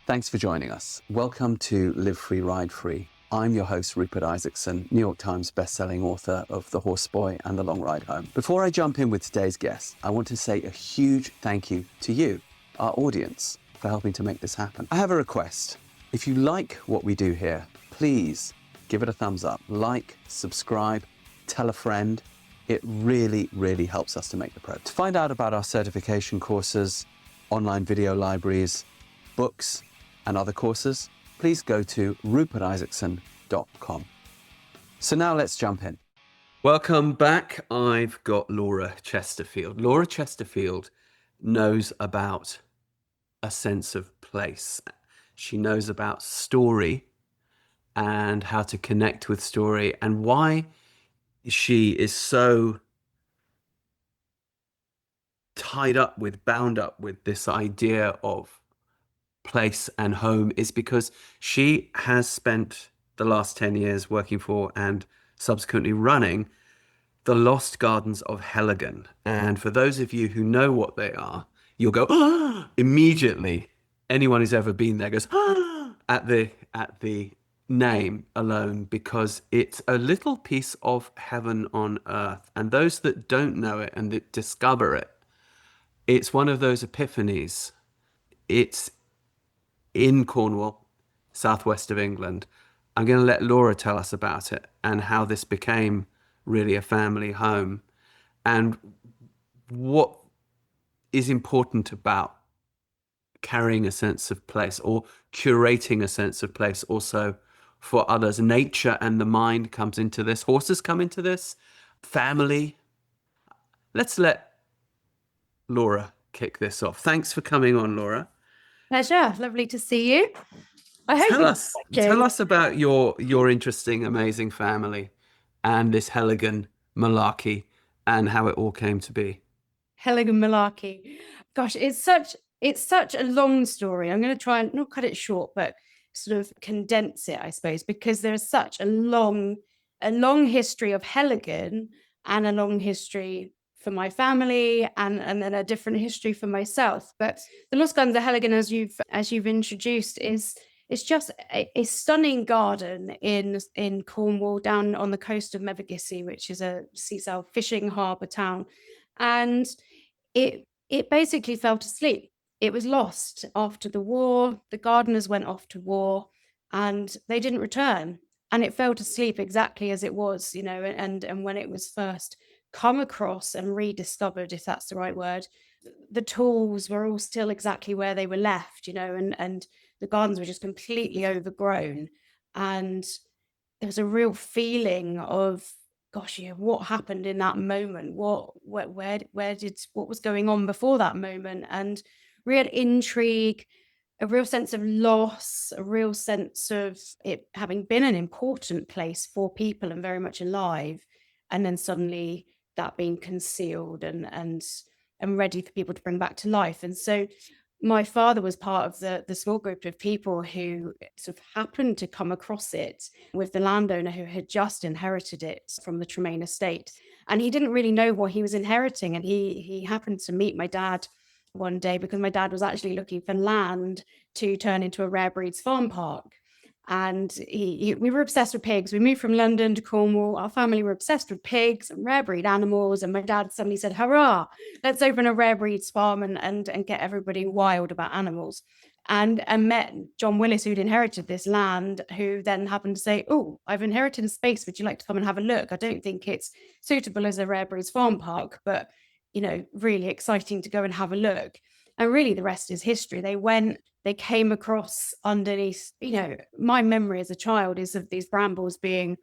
Thanks for joining us. Welcome to Live Free, Ride Free. I'm your host, Rupert Isaacson, New York Times bestselling author of The Horse Boy and The Long Ride Home. Before I jump in with today's guest, I want to say a huge thank you to you, our audience, for helping to make this happen. I have a request. If you like what we do here, please give it a thumbs up, like, subscribe, tell a friend. It really, really helps us to make the progress. To find out about our certification courses, online video libraries, books, and other courses, please go to rupertisaacson.com. So now let's jump in. Welcome back. I've got Laura Chesterfield. Laura Chesterfield knows about a sense of place. She knows about story and how to connect with story, and why she is so bound up with this idea of place and home is because she has spent the last 10 years working for and subsequently running the Lost Gardens of Heligan. And for those of you who know what they are, you'll go, ah, immediately. Anyone who's ever been there goes, ah, at the name alone, because it's a little piece of heaven on earth. And those that don't know it and that discover it, it's one of those epiphanies. It's in Cornwall, southwest of England. I'm going to let Laura tell us about it and how this became really a family home, and what is important about carrying a sense of place or curating a sense of place also for others. Nature and the mind comes into this. Horses come into this. Family. Let's let Laura kick this off. Thanks for coming on, Laura. Pleasure. Lovely to see you. Tell us about your interesting, amazing family and this Heligan malarkey and how it all came to be. Heligan malarkey. Gosh, it's such a long story. I'm going to try and not cut it short, but sort of condense it, I suppose, because there's such a long history of Heligan and a long history for my family and then a different history for myself. But the Lost Gardens of Heligan, as you've introduced, it's just a stunning garden in Cornwall, down on the coast of Mevagissey, which is a seaside fishing harbour town. And it basically fell to sleep. It was lost after the war. The gardeners went off to war and they didn't return. And it fell to sleep exactly as it was, and when it was first come across and rediscovered, if that's the right word, the tools were all still exactly where they were left, and the gardens were just completely overgrown. And there was a real feeling of, gosh, what happened in that moment? What was going on before that moment? And real intrigue, a real sense of loss, a real sense of it having been an important place for people and very much alive, and then suddenly that being concealed and ready for people to bring back to life. And so my father was part of the small group of people who sort of happened to come across it with the landowner who had just inherited it from the Tremaine estate. And he didn't really know what he was inheriting. And he happened to meet my dad one day because my dad was actually looking for land to turn into a rare breeds farm park. And we were obsessed with pigs. We moved from London to Cornwall. Our family were obsessed with pigs and rare breed animals. And my dad suddenly said, hurrah, let's open a rare breeds farm and get everybody wild about animals. And met John Willis, who'd inherited this land, who then happened to say, oh, I've inherited a space. Would you like to come and have a look? I don't think it's suitable as a rare breeds farm park, but, really exciting to go and have a look. And really the rest is history. They came across underneath, my memory as a child is of these brambles being,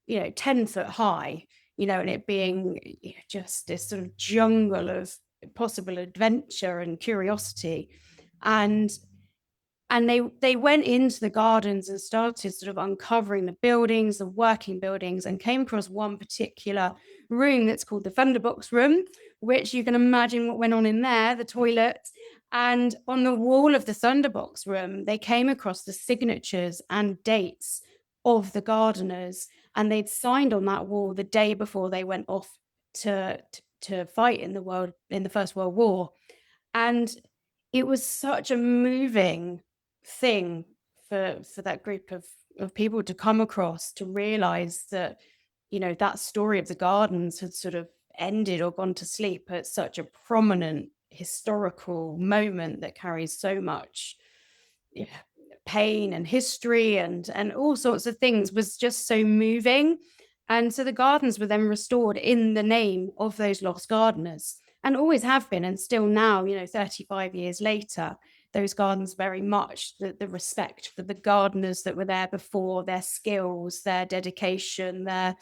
10 foot high, and it being just this sort of jungle of possible adventure and curiosity. And they went into the gardens and started sort of uncovering the buildings, the working buildings, and came across one particular room that's called the Thunderbox Room, which you can imagine what went on in there, the toilet. And on the wall of the Thunderbox Room, they came across the signatures and dates of the gardeners, and they'd signed on that wall the day before they went off to fight in the First World War. And it was such a moving thing for that group of people to come across, to realize that, that story of the gardens had sort of ended or gone to sleep at such a prominent historical moment that carries so much, yeah, pain and history and all sorts of things, was just so moving. And so the gardens were then restored in the name of those lost gardeners, and always have been, and still now, 35 years later, those gardens very much the respect for the gardeners that were there before, their skills, their dedication, their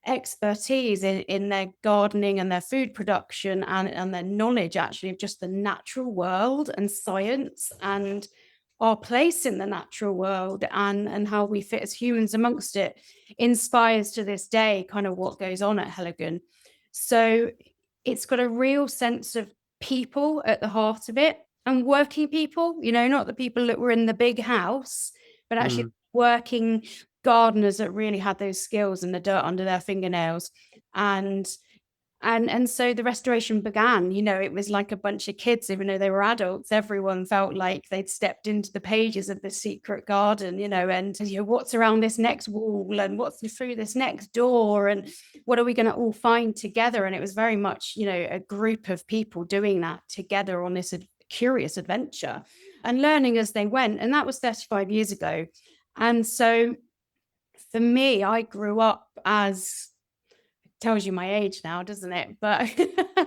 expertise in their gardening and their food production, and their knowledge actually of just the natural world and science and our place in the natural world, and how we fit as humans amongst it, inspires to this day kind of what goes on at Heligan. So it's got a real sense of people at the heart of it, and working people, not the people that were in the big house, but actually Mm. working gardeners that really had those skills and the dirt under their fingernails. And so the restoration began. It was like a bunch of kids, even though they were adults. Everyone felt like they'd stepped into the pages of the secret garden, and what's around this next wall, and what's through this next door, and what are we going to all find together? And it was very much, a group of people doing that together on this curious adventure and learning as they went. And that was 35 years ago. And so for me, I grew up as, tells you my age now, doesn't it? But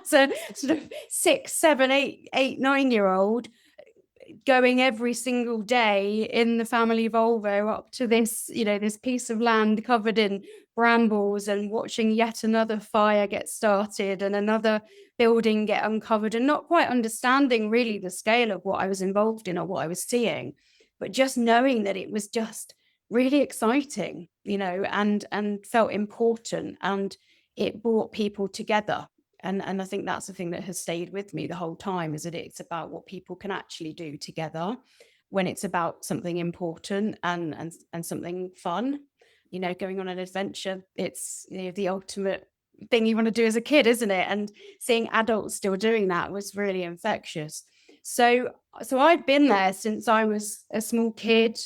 so sort of 6, 7, 8, 9-year-old going every single day in the family Volvo up to this, this piece of land covered in brambles, and watching yet another fire get started and another building get uncovered, and not quite understanding really the scale of what I was involved in or what I was seeing, but just knowing that it was just really exciting, and felt important, and it brought people together. And I think that's the thing that has stayed with me the whole time, is that it's about what people can actually do together when it's about something important and something fun. Going on an adventure, it's the ultimate thing you want to do as a kid, isn't it? And seeing adults still doing that was really infectious. So I've been there since I was a small kid.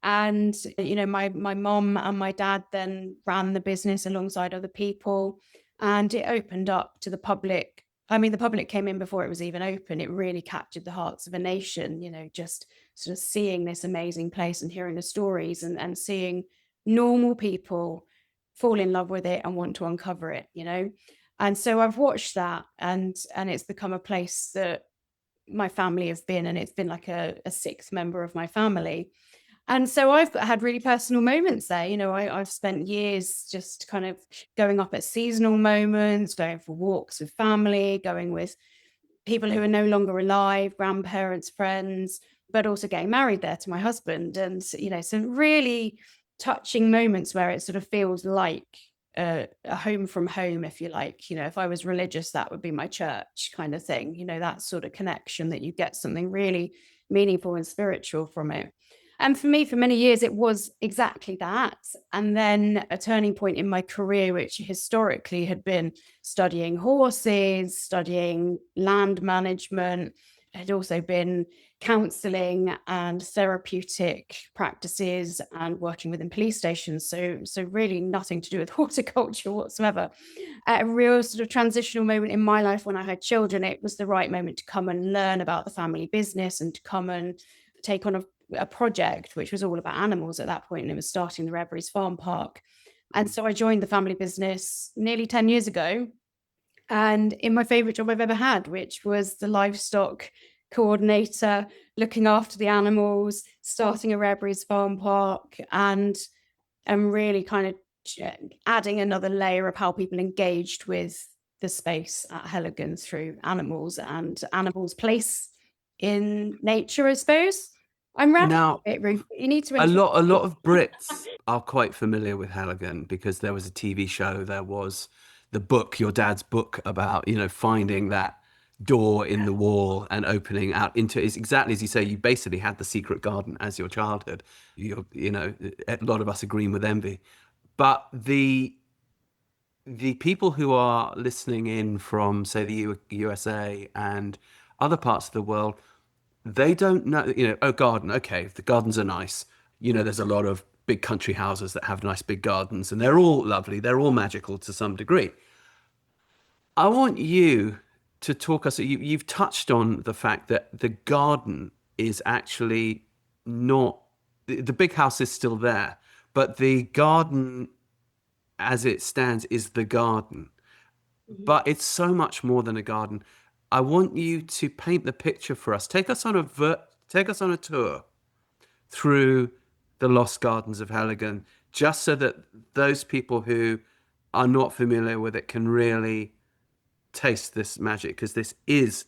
And my mom and my dad then ran the business alongside other people, and it opened up to the public. I mean, the public came in before it was even open. It really captured the hearts of a nation, just sort of seeing this amazing place and hearing the stories, and seeing normal people fall in love with it and want to uncover it, And so I've watched that, and it's become a place that my family have been, and it's been like a sixth member of my family. And so I've had really personal moments there. I've spent years just kind of going up at seasonal moments, going for walks with family, going with people who are no longer alive, grandparents, friends, but also getting married there to my husband. And, some really touching moments where it sort of feels like a home from home, if you like. If I was religious, that would be my church kind of thing, that sort of connection, that you get something really meaningful and spiritual from it. And for me, for many years, it was exactly that. And then a turning point in my career, which historically had been studying horses, studying land management, had also been counseling and therapeutic practices, and working within police stations. So really nothing to do with horticulture whatsoever. At a real sort of transitional moment in my life when I had children, it was the right moment to come and learn about the family business, and to come and take on a project which was all about animals at that point, and it was starting the Redbury's Farm Park. And so I joined the family business nearly 10 years ago, and in my favorite job I've ever had, which was the livestock coordinator, looking after the animals, starting a Redbury's Farm Park, and really kind of adding another layer of how people engaged with the space at Heligan through animals and animals' place in nature, I suppose. I'm rambling Now, a bit, Ruth. You need to a interrupt lot me. of Brits are quite familiar with Halligan because there was a TV show, there was the book, your dad's book about, finding that door in the wall and opening out into, is exactly as you say, you basically had the secret garden as your childhood. A lot of us agreeing with envy. But the people who are listening in from, say, the USA and other parts of the world, they don't know, oh, garden. Okay, the gardens are nice. There's a lot of big country houses that have nice big gardens, and they're all lovely. They're all magical to some degree. I want you to talk us. You've touched on the fact that the garden is actually not, the big house is still there, but the garden as it stands is the garden. Mhm. But it's so much more than a garden. I want you to paint the picture for us. Take us on a tour through the Lost Gardens of Heligan, just so that those people who are not familiar with it can really taste this magic, because this is,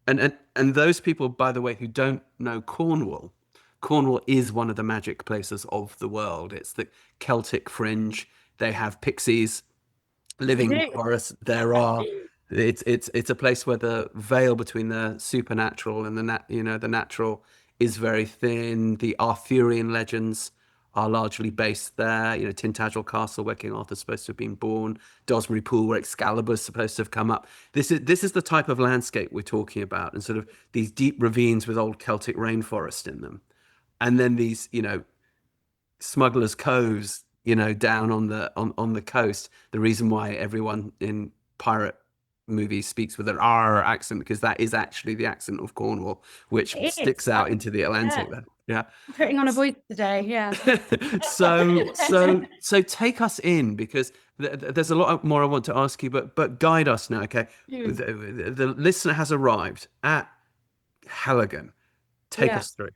and those people, by the way, who don't know Cornwall, Cornwall is one of the magic places of the world. It's the Celtic fringe. They have pixies They living in the do. forest. It's a place where the veil between the supernatural and the natural is very thin. The Arthurian legends are largely based there. Tintagel Castle, where King Arthur's supposed to have been born. Dosbury Pool, where Excalibur's supposed to have come up. This is the type of landscape we're talking about, and sort of these deep ravines with old Celtic rainforest in them, and then these smugglers' coves, down on the coast. The reason why everyone in pirate movies speaks with an R accent, because that is actually the accent of Cornwall, which It sticks is. out into the Yeah. Atlantic there. Yeah. Putting on a voice today. Yeah. So take us in, because there's a lot more I want to ask you, but guide us now, okay? Hmm. The listener has arrived at Halligan. Take Yeah. us through.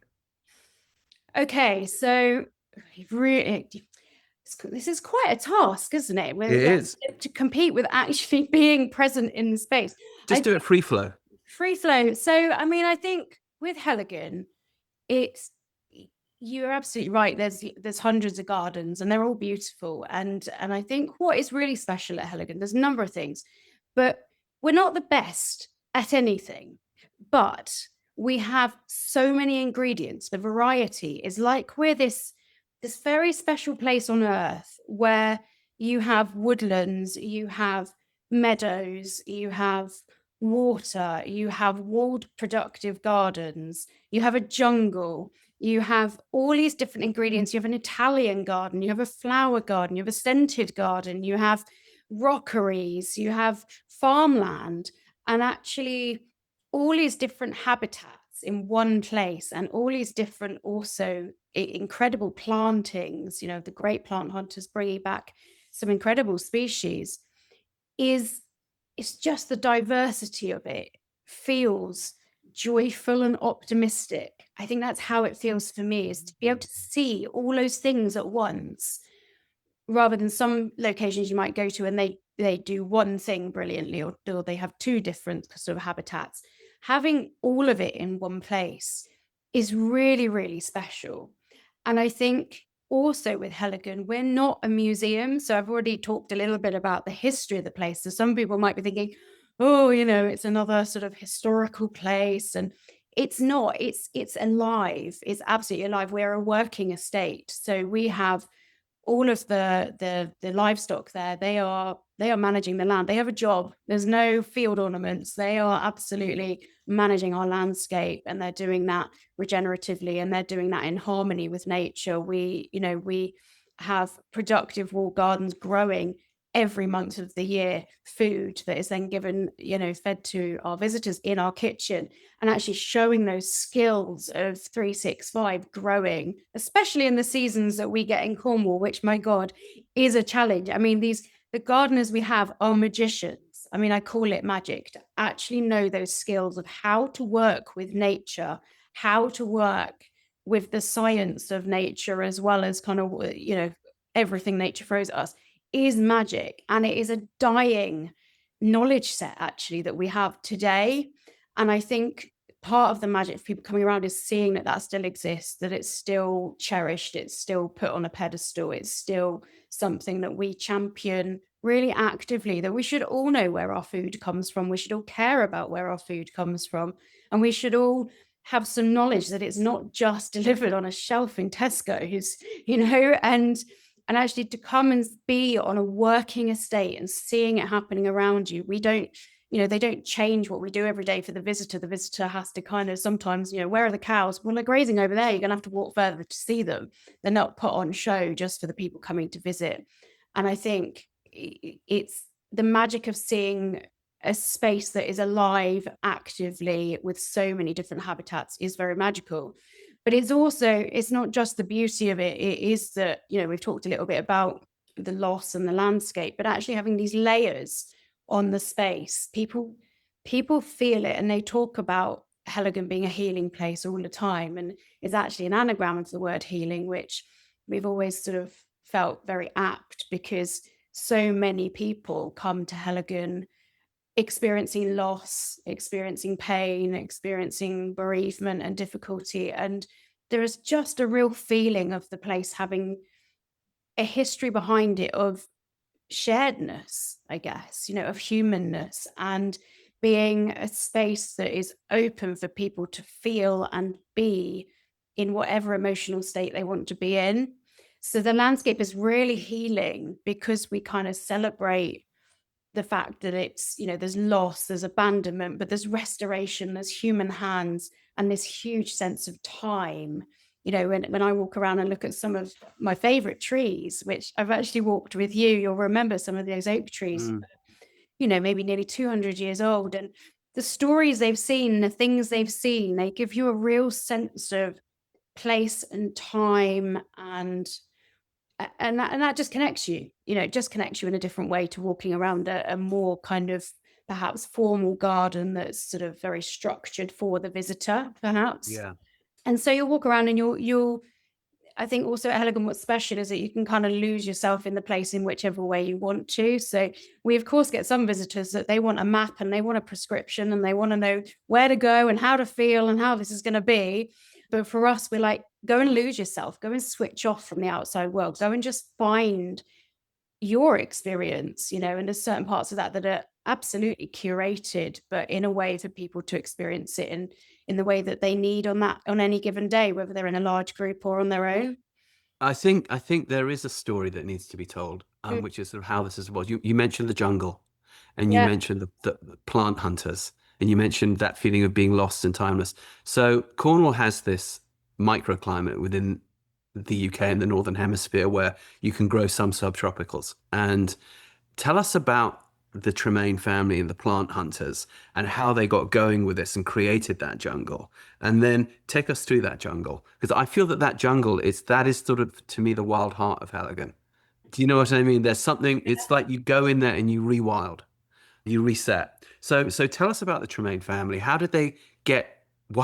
Okay. So you've really, this is quite a task, isn't it? It is. To compete with actually being present in the space. Just do it free flow. Free flow. So, I mean, I think with Heligan, it's, you're absolutely right. There's hundreds of gardens and they're all beautiful. And I think what is really special at Heligan, there's a number of things, but we're not the best at anything. But we have so many ingredients. The variety is like we're this very special place on earth where you have woodlands, you have meadows, you have water, you have walled productive gardens, you have a jungle, you have all these different ingredients. You have an Italian garden, you have a flower garden, you have a scented garden, you have rockeries, you have farmland, and actually all these different habitats in one place, and all these different also incredible plantings, the great plant hunters bringing back some incredible species, is it's just the diversity of it feels joyful and optimistic. I think that's how it feels for me, is to be able to see all those things at once, rather than some locations you might go to and they do one thing brilliantly, or they have two different sort of habitats. Having all of it in one place is really, really special. And I think also with Heligan, we're not a museum. So I've already talked a little bit about the history of the place. So some people might be thinking, oh, it's another sort of historical place. And it's not, it's alive. It's absolutely alive. We're a working estate. So we have all of the livestock there. They are managing the land. They have a job. There's no field ornaments. They are absolutely managing our landscape, and they're doing that regeneratively, and they're doing that in harmony with nature. We have productive walled gardens growing every month of the year, food that is then given, fed to our visitors in our kitchen, and actually showing those skills of 365 growing, especially in the seasons that we get in Cornwall, which, my God, is a challenge. I mean, the gardeners we have are magicians. I mean, I call it magic, to actually know those skills of how to work with nature, how to work with the science of nature, as well as kind of, everything nature throws at us, is magic. And it is a dying knowledge set, actually, that we have today. And I think part of the magic of people coming around is seeing that still exists, that it's still cherished, it's still put on a pedestal, it's still something that we champion really actively, that we should all know where our food comes from. We should all care about where our food comes from. And we should all have some knowledge that it's not just delivered on a shelf in Tesco's, and actually to come and be on a working estate and seeing it happening around you. We don't, they don't change what we do every day for the visitor. The visitor has to kind of sometimes, where are the cows? Well, they're grazing over there. You're going to have to walk further to see them. They're not put on show just for the people coming to visit. And I think it's the magic of seeing a space that is alive actively with so many different habitats is very magical. But it's not just the beauty of it. It is that, we've talked a little bit about the loss and the landscape, but actually having these layers on the space, people feel it, and they talk about Heligan being a healing place all the time. And it's actually an anagram of the word healing, which we've always sort of felt very apt, because so many people come to Heligan experiencing loss, experiencing pain, experiencing bereavement and difficulty. And there is just a real feeling of the place having a history behind it of sharedness, I guess, of humanness, and being a space that is open for people to feel and be in whatever emotional state they want to be in. So the landscape is really healing because we kind of celebrate the fact that it's, there's loss, there's abandonment, but there's restoration, there's human hands, and this huge sense of time. When I walk around and look at some of my favorite trees, which I've actually walked with you, you'll remember some of those oak trees, maybe nearly 200 years old. And the stories they've seen, the things they've seen, they give you a real sense of place and time, and that just connects you, it just connects you in a different way to walking around a more kind of perhaps formal garden that's sort of very structured for the visitor, perhaps. Yeah. And so you'll walk around and you'll I think also at Heligan, what's special is that you can kind of lose yourself in the place in whichever way you want to. So we, of course, get some visitors that they want a map and they want a prescription and they want to know where to go and how to feel and how this is going to be. But for us, we're like, go and lose yourself, go and switch off from the outside world, go and just find your experience, and there's certain parts of that are absolutely curated, but in a way for people to experience it in the way that they need on any given day, whether they're in a large group or on their own. I think there is a story that needs to be told, Mm. which is sort of how this has evolved. You mentioned the jungle, and you Yeah. mentioned the plant hunters, and you mentioned that feeling of being lost and timeless. So Cornwall has this microclimate within the UK and the Northern Hemisphere where you can grow some subtropicals. And tell us about the Tremaine family and the plant hunters and how they got going with this and created that jungle. And then take us through that jungle. Because I feel that jungle that is sort of, to me, the wild heart of Heligan. Do you know what I mean? There's something, it's like you go in there and you rewild, you reset. So tell us about the Tremaine family. Why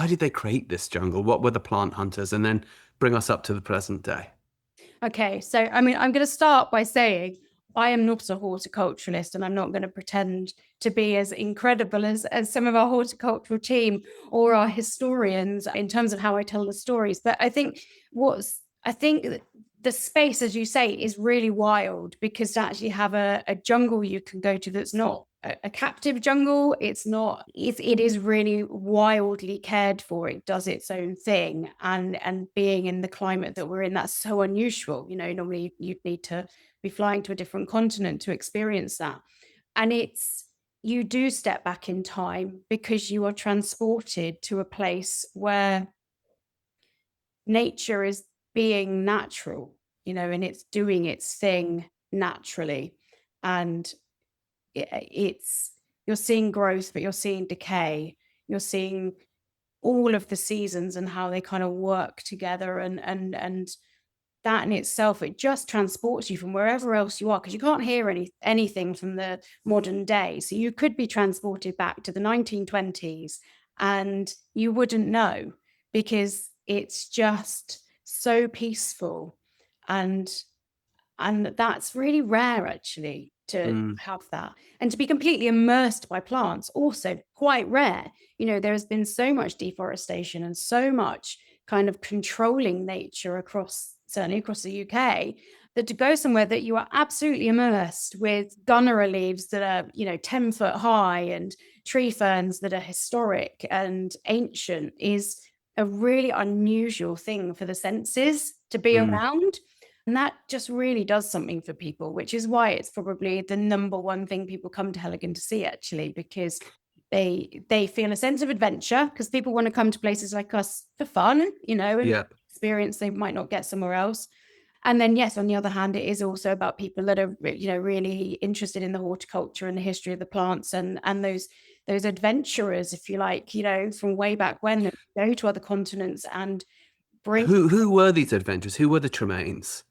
did they create this jungle? What were the plant hunters? And then bring us up to the present day. Okay, so I mean, I'm going to start by saying I am not a horticulturalist, and I'm not going to pretend to be as incredible as some of our horticultural team or our historians in terms of how I tell the stories. But I think the space, as you say, is really wild, because to actually have a jungle you can go to that's not a captive jungle, it is really wildly cared for. It does its own thing, and being in the climate that we're in, that's so unusual. Normally you'd need to be flying to a different continent to experience that. And you do step back in time because you are transported to a place where nature is being natural, and it's doing its thing naturally. And you're seeing growth, but you're seeing decay. You're seeing all of the seasons and how they kind of work together, and that in itself, it just transports you from wherever else you are, because you can't hear anything from the modern day. So you could be transported back to the 1920s and you wouldn't know, because it's just so peaceful. And that's really rare, actually, to have that. And to be completely immersed by plants, also quite rare. There has been so much deforestation and so much kind of controlling nature certainly across the UK, that to go somewhere that you are absolutely immersed with gunnera leaves that are, 10 foot high, and tree ferns that are historic and ancient, is a really unusual thing for the senses to be around. And that just really does something for people, which is why it's probably the number one thing people come to Heligan to see, actually, because they feel a sense of adventure, because people want to come to places like us for fun, and Yeah. experience they might not get somewhere else. And then, yes, on the other hand, it is also about people that are, really interested in the horticulture and the history of the plants, and those adventurers, if you like, from way back when, that go to other continents and bring. Who were these adventurers? Who were the Tremaines?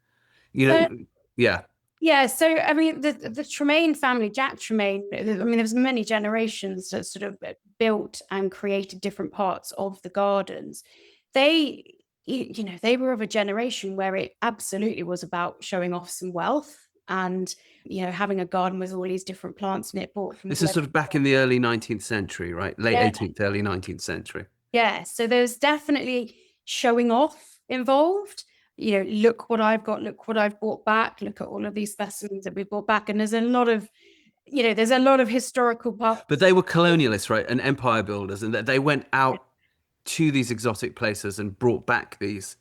You know, yeah. Yeah, so I mean, the Tremaine family, Jack Tremaine, I mean, there's many generations that sort of built and created different parts of the gardens. They, they were of a generation where it absolutely was about showing off some wealth, and having a garden with all these different plants in it, bought from This is whoever. sort of back in the early 19th century, right? Late Yeah, 18th, early 19th century. yeah. So there's definitely showing off involved. Look what I've got, look what I've brought back, look at all of these specimens that we brought back. And there's a lot of historical parts. But they were colonialists, right? And empire builders, and they went out to these exotic places and brought back these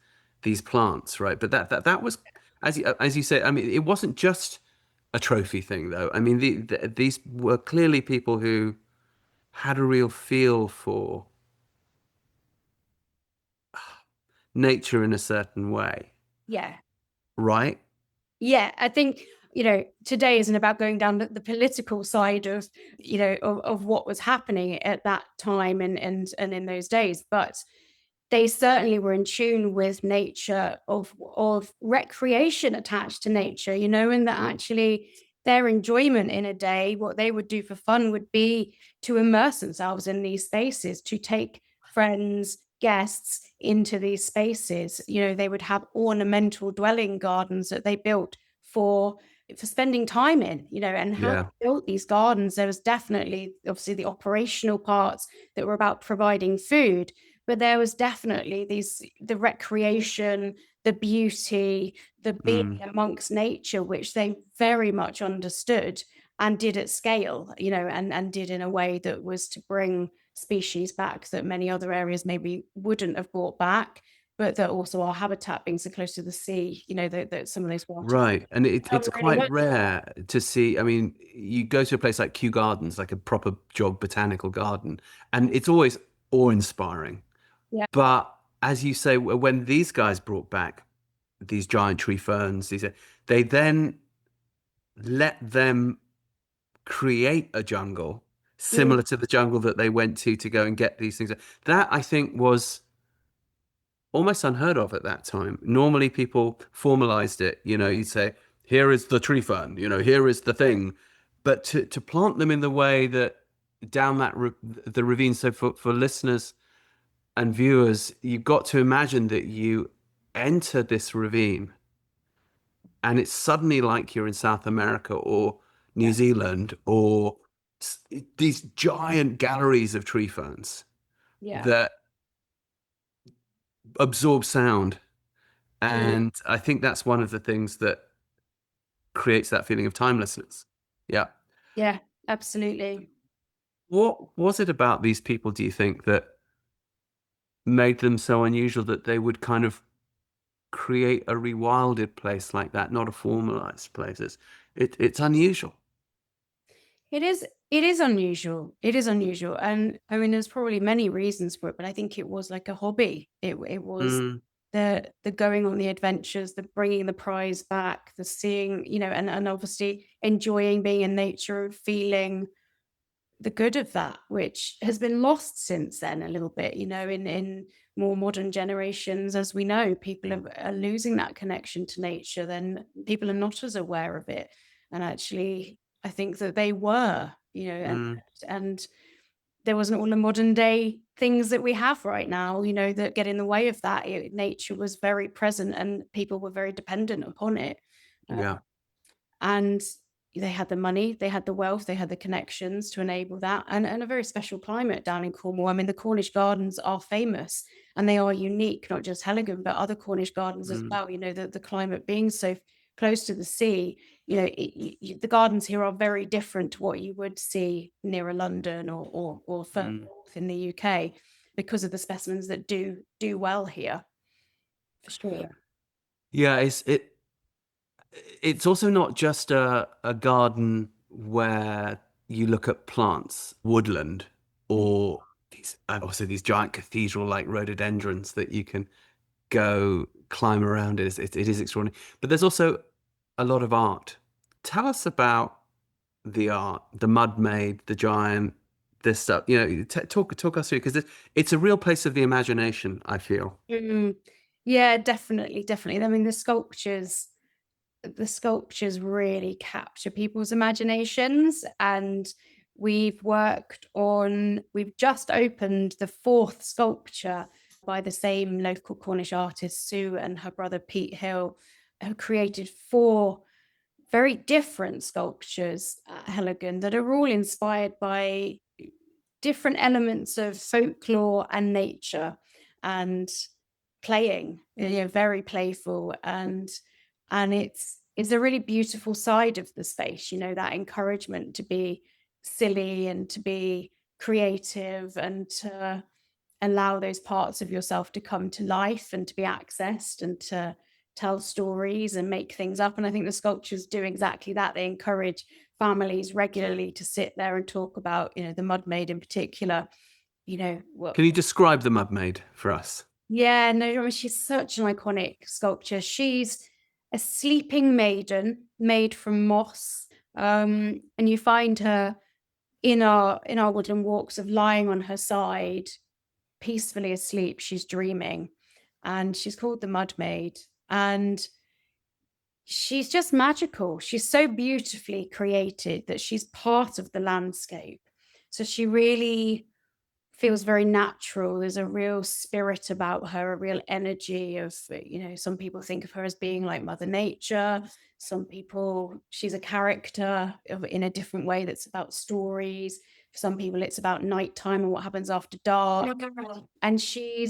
plants, right? But that was, as you say, I mean, it wasn't just a trophy thing, though. I mean, these were clearly people who had a real feel for nature in a certain way, Yeah. right? Yeah. I think, today isn't about going down the political side of, of what was happening at that time and in those days. But they certainly were in tune with nature, of recreation attached to nature, and that actually their enjoyment in a day, what they would do for fun would be to immerse themselves in these spaces, to take friends, guests into these spaces. They would have ornamental dwelling gardens that they built for spending time in, and how Yeah, they built these gardens. There was definitely, obviously, the operational parts that were about providing food, but there was definitely the recreation, the beauty, the being mm, amongst nature, which they very much understood and did at scale, and did in a way that was to bring species back that many other areas maybe wouldn't have brought back, but that also our habitat being so close to the sea, that some of those water right. And it's really quite good. rare to see. I mean, you go to a place like Kew Gardens, like a proper job botanical garden, and it's always awe-inspiring. Yeah. But as you say, when these guys brought back these giant tree ferns, they then let them create a jungle Mm, similar to the jungle that they went to go and get these things. That I think was almost unheard of at that time. Normally people formalized it, you'd say, here is the tree fern, here is the thing. But to plant them in the way that down the ravine. So for listeners and viewers, you've got to imagine that you enter this ravine and it's suddenly like you're in South America or New yeah. Zealand or these giant galleries of tree ferns Yeah. that absorb sound. Mm, And I think that's one of the things that creates that feeling of timelessness. Yeah. yeah, absolutely. What was it about these people, do you think, that made them so unusual that they would kind of create a rewilded place like that, not a formalized place? It's unusual. It is unusual. It is unusual. And I mean, there's probably many reasons for it, but I think it was like a hobby. It was Mm, the going on the adventures, the bringing the prize back, the seeing, and obviously enjoying being in nature and feeling the good of that, which has been lost since then a little bit, in more modern generations. As we know, people are losing that connection to nature, then people are not as aware of it. And actually, I think that they were, mm, and there wasn't all the modern day things that we have right now, that get in the way of that. Nature was very present and people were very dependent upon it. yeah. And they had the money, they had the wealth, they had the connections to enable that, and a very special climate down in Cornwall. I mean, the Cornish gardens are famous and they are unique, not just Heligan, but other Cornish gardens as Mm, well. The climate being so close to the sea, the gardens here are very different to what you would see nearer London or further mm. north in the UK, because of the specimens that do well here, for sure. Yeah, it's it. it's also not just a garden where you look at plants, woodland, or these also these giant cathedral-like rhododendrons that you can go climb around. It is extraordinary. But there's also a lot of art. Tell us about the art, the Mud Maid, the giant, this stuff. Talk us through, because it's a real place of the imagination, I feel. Mm. Yeah, definitely, definitely. I mean, the sculptures really capture people's imaginations, and we've just opened the fourth sculpture by the same local Cornish artist Sue and her brother Pete Hill, who created four very different sculptures at Heligan that are all inspired by different elements of folklore and nature, and playing, very playful, and it's a really beautiful side of the space, that encouragement to be silly and to be creative and to allow those parts of yourself to come to life and to be accessed and to tell stories and make things up. And I think the sculptures do exactly that. They encourage families regularly to sit there and talk about, the Mud Maid in particular, what. Can you describe the Mud Maid for us? Yeah, no, I mean, she's such an iconic sculpture. She's a sleeping maiden made from moss. And you find her in our woodland walks of lying on her side, peacefully asleep. She's dreaming, and she's called the Mud Maid. And she's just magical. She's so beautifully created that she's part of the landscape. So she really feels very natural. There's a real spirit about her, a real energy of, some people think of her as being like Mother Nature. Some people, she's a character in a different way that's about stories. For some people, it's about nighttime and what happens after dark. And she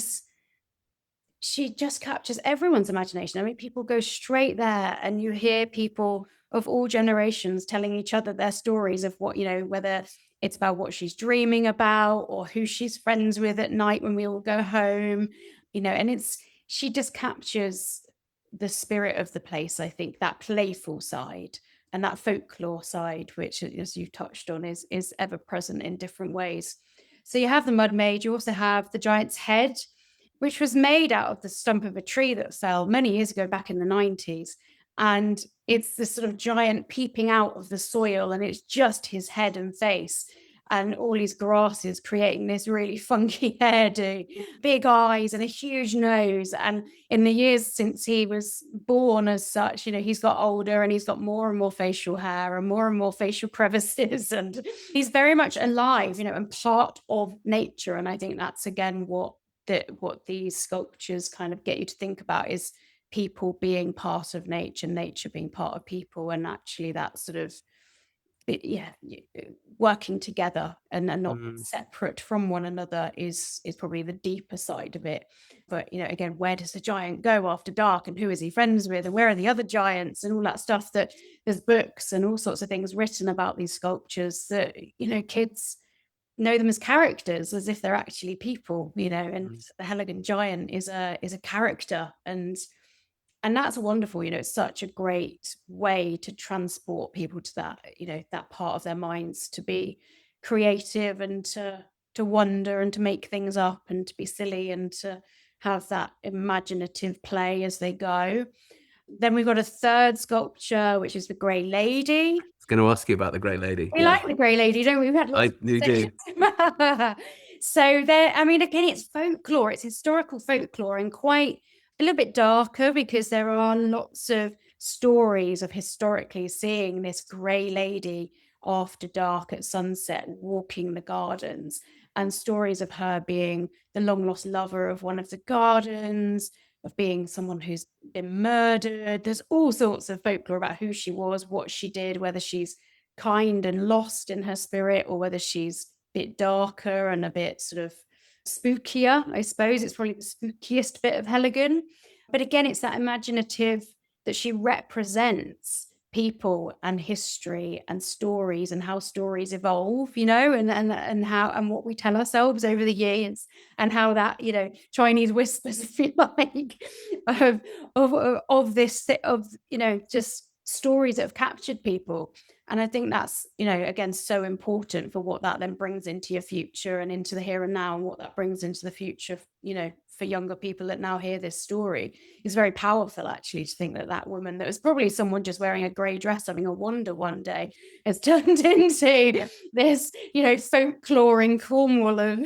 just captures everyone's imagination. I mean, people go straight there, and you hear people of all generations telling each other their stories of what, whether it's about what she's dreaming about or who she's friends with at night when we all go home, and she just captures the spirit of the place. I think that playful side and that folklore side, which, as you touched on, is ever present in different ways. So you have the Mud Maid. You also have the giant's head, which was made out of the stump of a tree that fell many years ago, back in the 90s. And it's this sort of giant peeping out of the soil, and it's just his head and face and all his grasses creating this really funky hairdo, big eyes and a huge nose. And in the years since he was born as such, he's got older and he's got more and more facial hair and more facial crevices. And he's very much alive, and part of nature. And I think that's, again, what these sculptures kind of get you to think about, is people being part of nature being part of people, and actually that sort of working together and not separate from one another is probably the deeper side of it. But again, where does the giant go after dark, and who is he friends with, and where are the other giants, and all that stuff, that there's books and all sorts of things written about these sculptures that kids know them as characters, as if they're actually people, and the Heligan giant is a character, and that's wonderful. It's such a great way to transport people to that, that part of their minds, to be creative and to wonder and to make things up and to be silly and to have that imaginative play as they go. Then we've got a third sculpture, which is the Grey Lady. I was going to ask you about the Grey Lady. We like the Grey Lady, don't we? We've had lots of do. So there, I mean, again, it's folklore, it's historical folklore, and quite a little bit darker, because there are lots of stories of historically seeing this Grey Lady after dark at sunset walking the gardens, and stories of her being the long lost lover of one of the gardens, of being someone who's been murdered. There's all sorts of folklore about who she was, what she did, whether she's kind and lost in her spirit, or whether she's a bit darker and a bit sort of spookier. I suppose it's probably the spookiest bit of Heligan. But again, it's that imaginative, that she represents people and history and stories, and how stories evolve, and how, and what we tell ourselves over the years, and how that, Chinese whispers, if you like, of this, just stories that have captured people. And I think that's, again, so important for what that then brings into your future and into the here and now, and what that brings into the future, for younger people that now hear this story. Is very powerful, actually, to think that that woman that was probably someone just wearing a grey dress having a wander one day has turned into this, folklore in Cornwall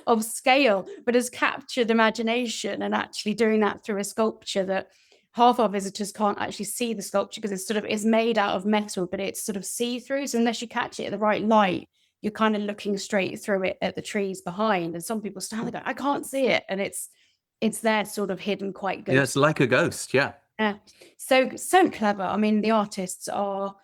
of scale, but has captured imagination, and actually doing that through a sculpture that half our visitors can't actually see the sculpture because it's made out of metal, but it's sort of see-through. So unless you catch it at the right light, you're kind of looking straight through it at the trees behind. And some people stand there going, I can't see it. And it's there sort of hidden quite good. Yeah, it's like a ghost. Yeah. Yeah. So clever. I mean, the artists are,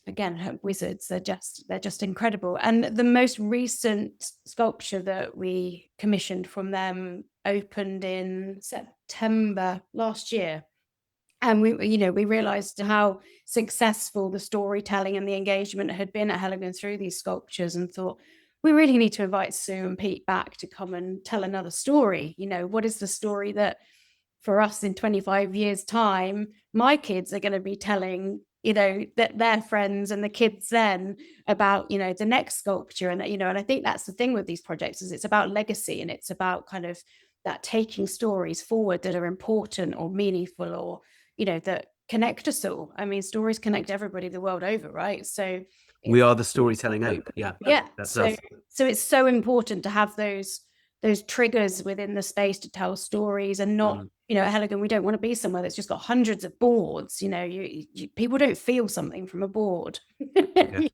again, wizards. They're just incredible. And the most recent sculpture that we commissioned from them opened in September last year. And we realized how successful the storytelling and the engagement had been at Heligan through these sculptures, and thought, we really need to invite Sue and Pete back to come and tell another story. What is the story that, for us in 25 years' time, my kids are going to be telling, that their friends and the kids then about, the next sculpture. And, and I think that's the thing with these projects, is it's about legacy, and it's about kind of that taking stories forward that are important or meaningful, or, that connect us all. I mean, stories connect everybody the world over, right? So We are the storytelling ape. Yeah. yeah. That's So us. it's so important to have those triggers within the space to tell stories, and not, at Heligan, we don't want to be somewhere that's just got hundreds of boards. People don't feel something from a board. They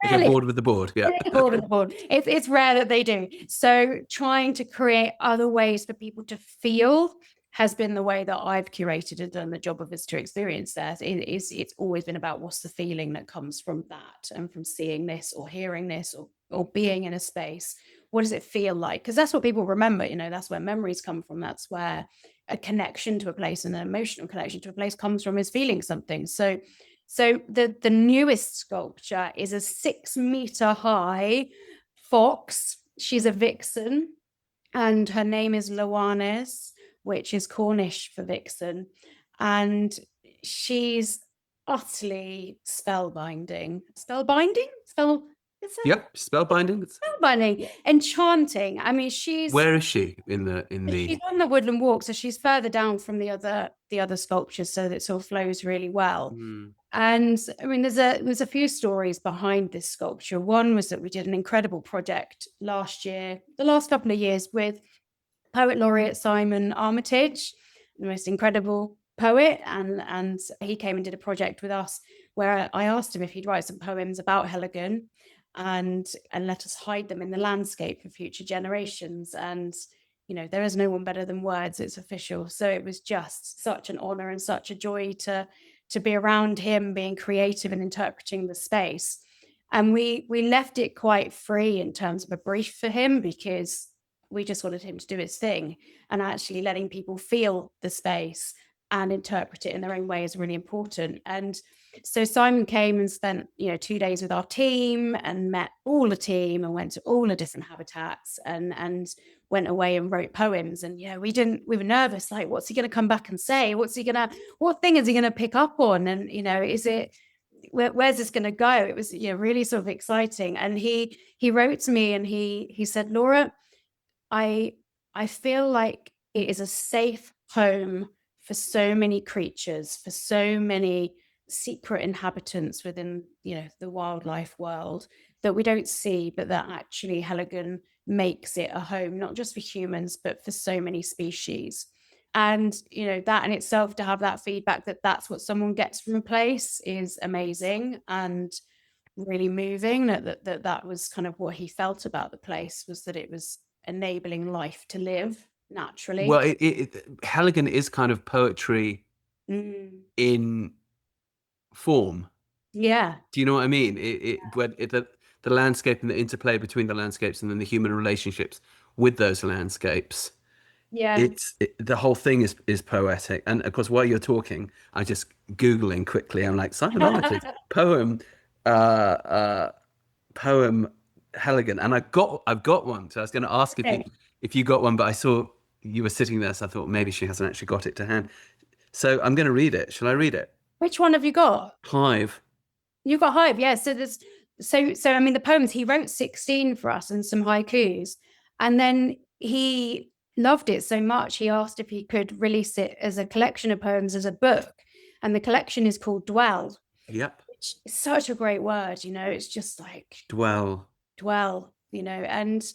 get bored with the board. Yeah. Bored with the board. It's rare that they do. So trying to create other ways for people to feel has been the way that I've curated and done the job of visitor experience there. It's always been about, what's the feeling that comes from that, and from seeing this or hearing this, or being in a space. What does it feel like? Because that's what people remember. That's where memories come from. That's where a connection to a place, and an emotional connection to a place, comes from, is feeling something. So the newest sculpture is a 6-meter high fox. She's a vixen, and her name is Loanes, which is Cornish for vixen. And she's utterly spellbinding. Yep. Spellbinding. Spellbinding, enchanting. I mean, Where is she she's on the woodland walk, so she's further down from the other sculptures, so that it sort of flows really well. And I mean, there's a few stories behind this sculpture. One was that we did an incredible project the last couple of years, with poet laureate Simon Armitage, the most incredible poet, and he came and did a project with us where I asked him if he'd write some poems about Heligan, and let us hide them in the landscape for future generations. And there is no one better than words. It's official. So it was just such an honor and such a joy to be around him, being creative and interpreting the space. And we left it quite free in terms of a brief for him, because we just wanted him to do his thing, and actually letting people feel the space and interpret it in their own way is really important. And so Simon came and spent 2 days with our team, and met all the team, and went to all the different habitats, and went away and wrote poems. And we were nervous, like, what's he going to come back and say? What thing is he going to pick up on? And where's this going to go? It was really sort of exciting. And he wrote to me, and he said, Laura, I feel like it is a safe home for so many creatures, for so many secret inhabitants within the wildlife world that we don't see, but that actually Heligan makes it a home, not just for humans, but for so many species. And that in itself, to have that feedback, that that's what someone gets from a place, is amazing and really moving. That was kind of what he felt about the place, was that it was enabling life to live naturally. Well, Heligan is kind of poetry in form. Yeah. Do you know what I mean? The landscape and the interplay between the landscapes, and then the human relationships with those landscapes. Yeah. The whole thing is poetic. And of course, while you're talking, I just Googling quickly. I'm like, Simon Armitage poem Heligan, and I've got one. So I was going to ask if you got one, but I saw you were sitting there, so I thought maybe she hasn't actually got it to hand. So I'm going to read it. Shall I read it? Which one have you got? Hive. You've got Hive, yeah. So I mean, the poems, he wrote 16 for us and some haikus, and then he loved it so much he asked if he could release it as a collection of poems as a book, and the collection is called Dwell, Yep. which is such a great word. It's just like Dwell. and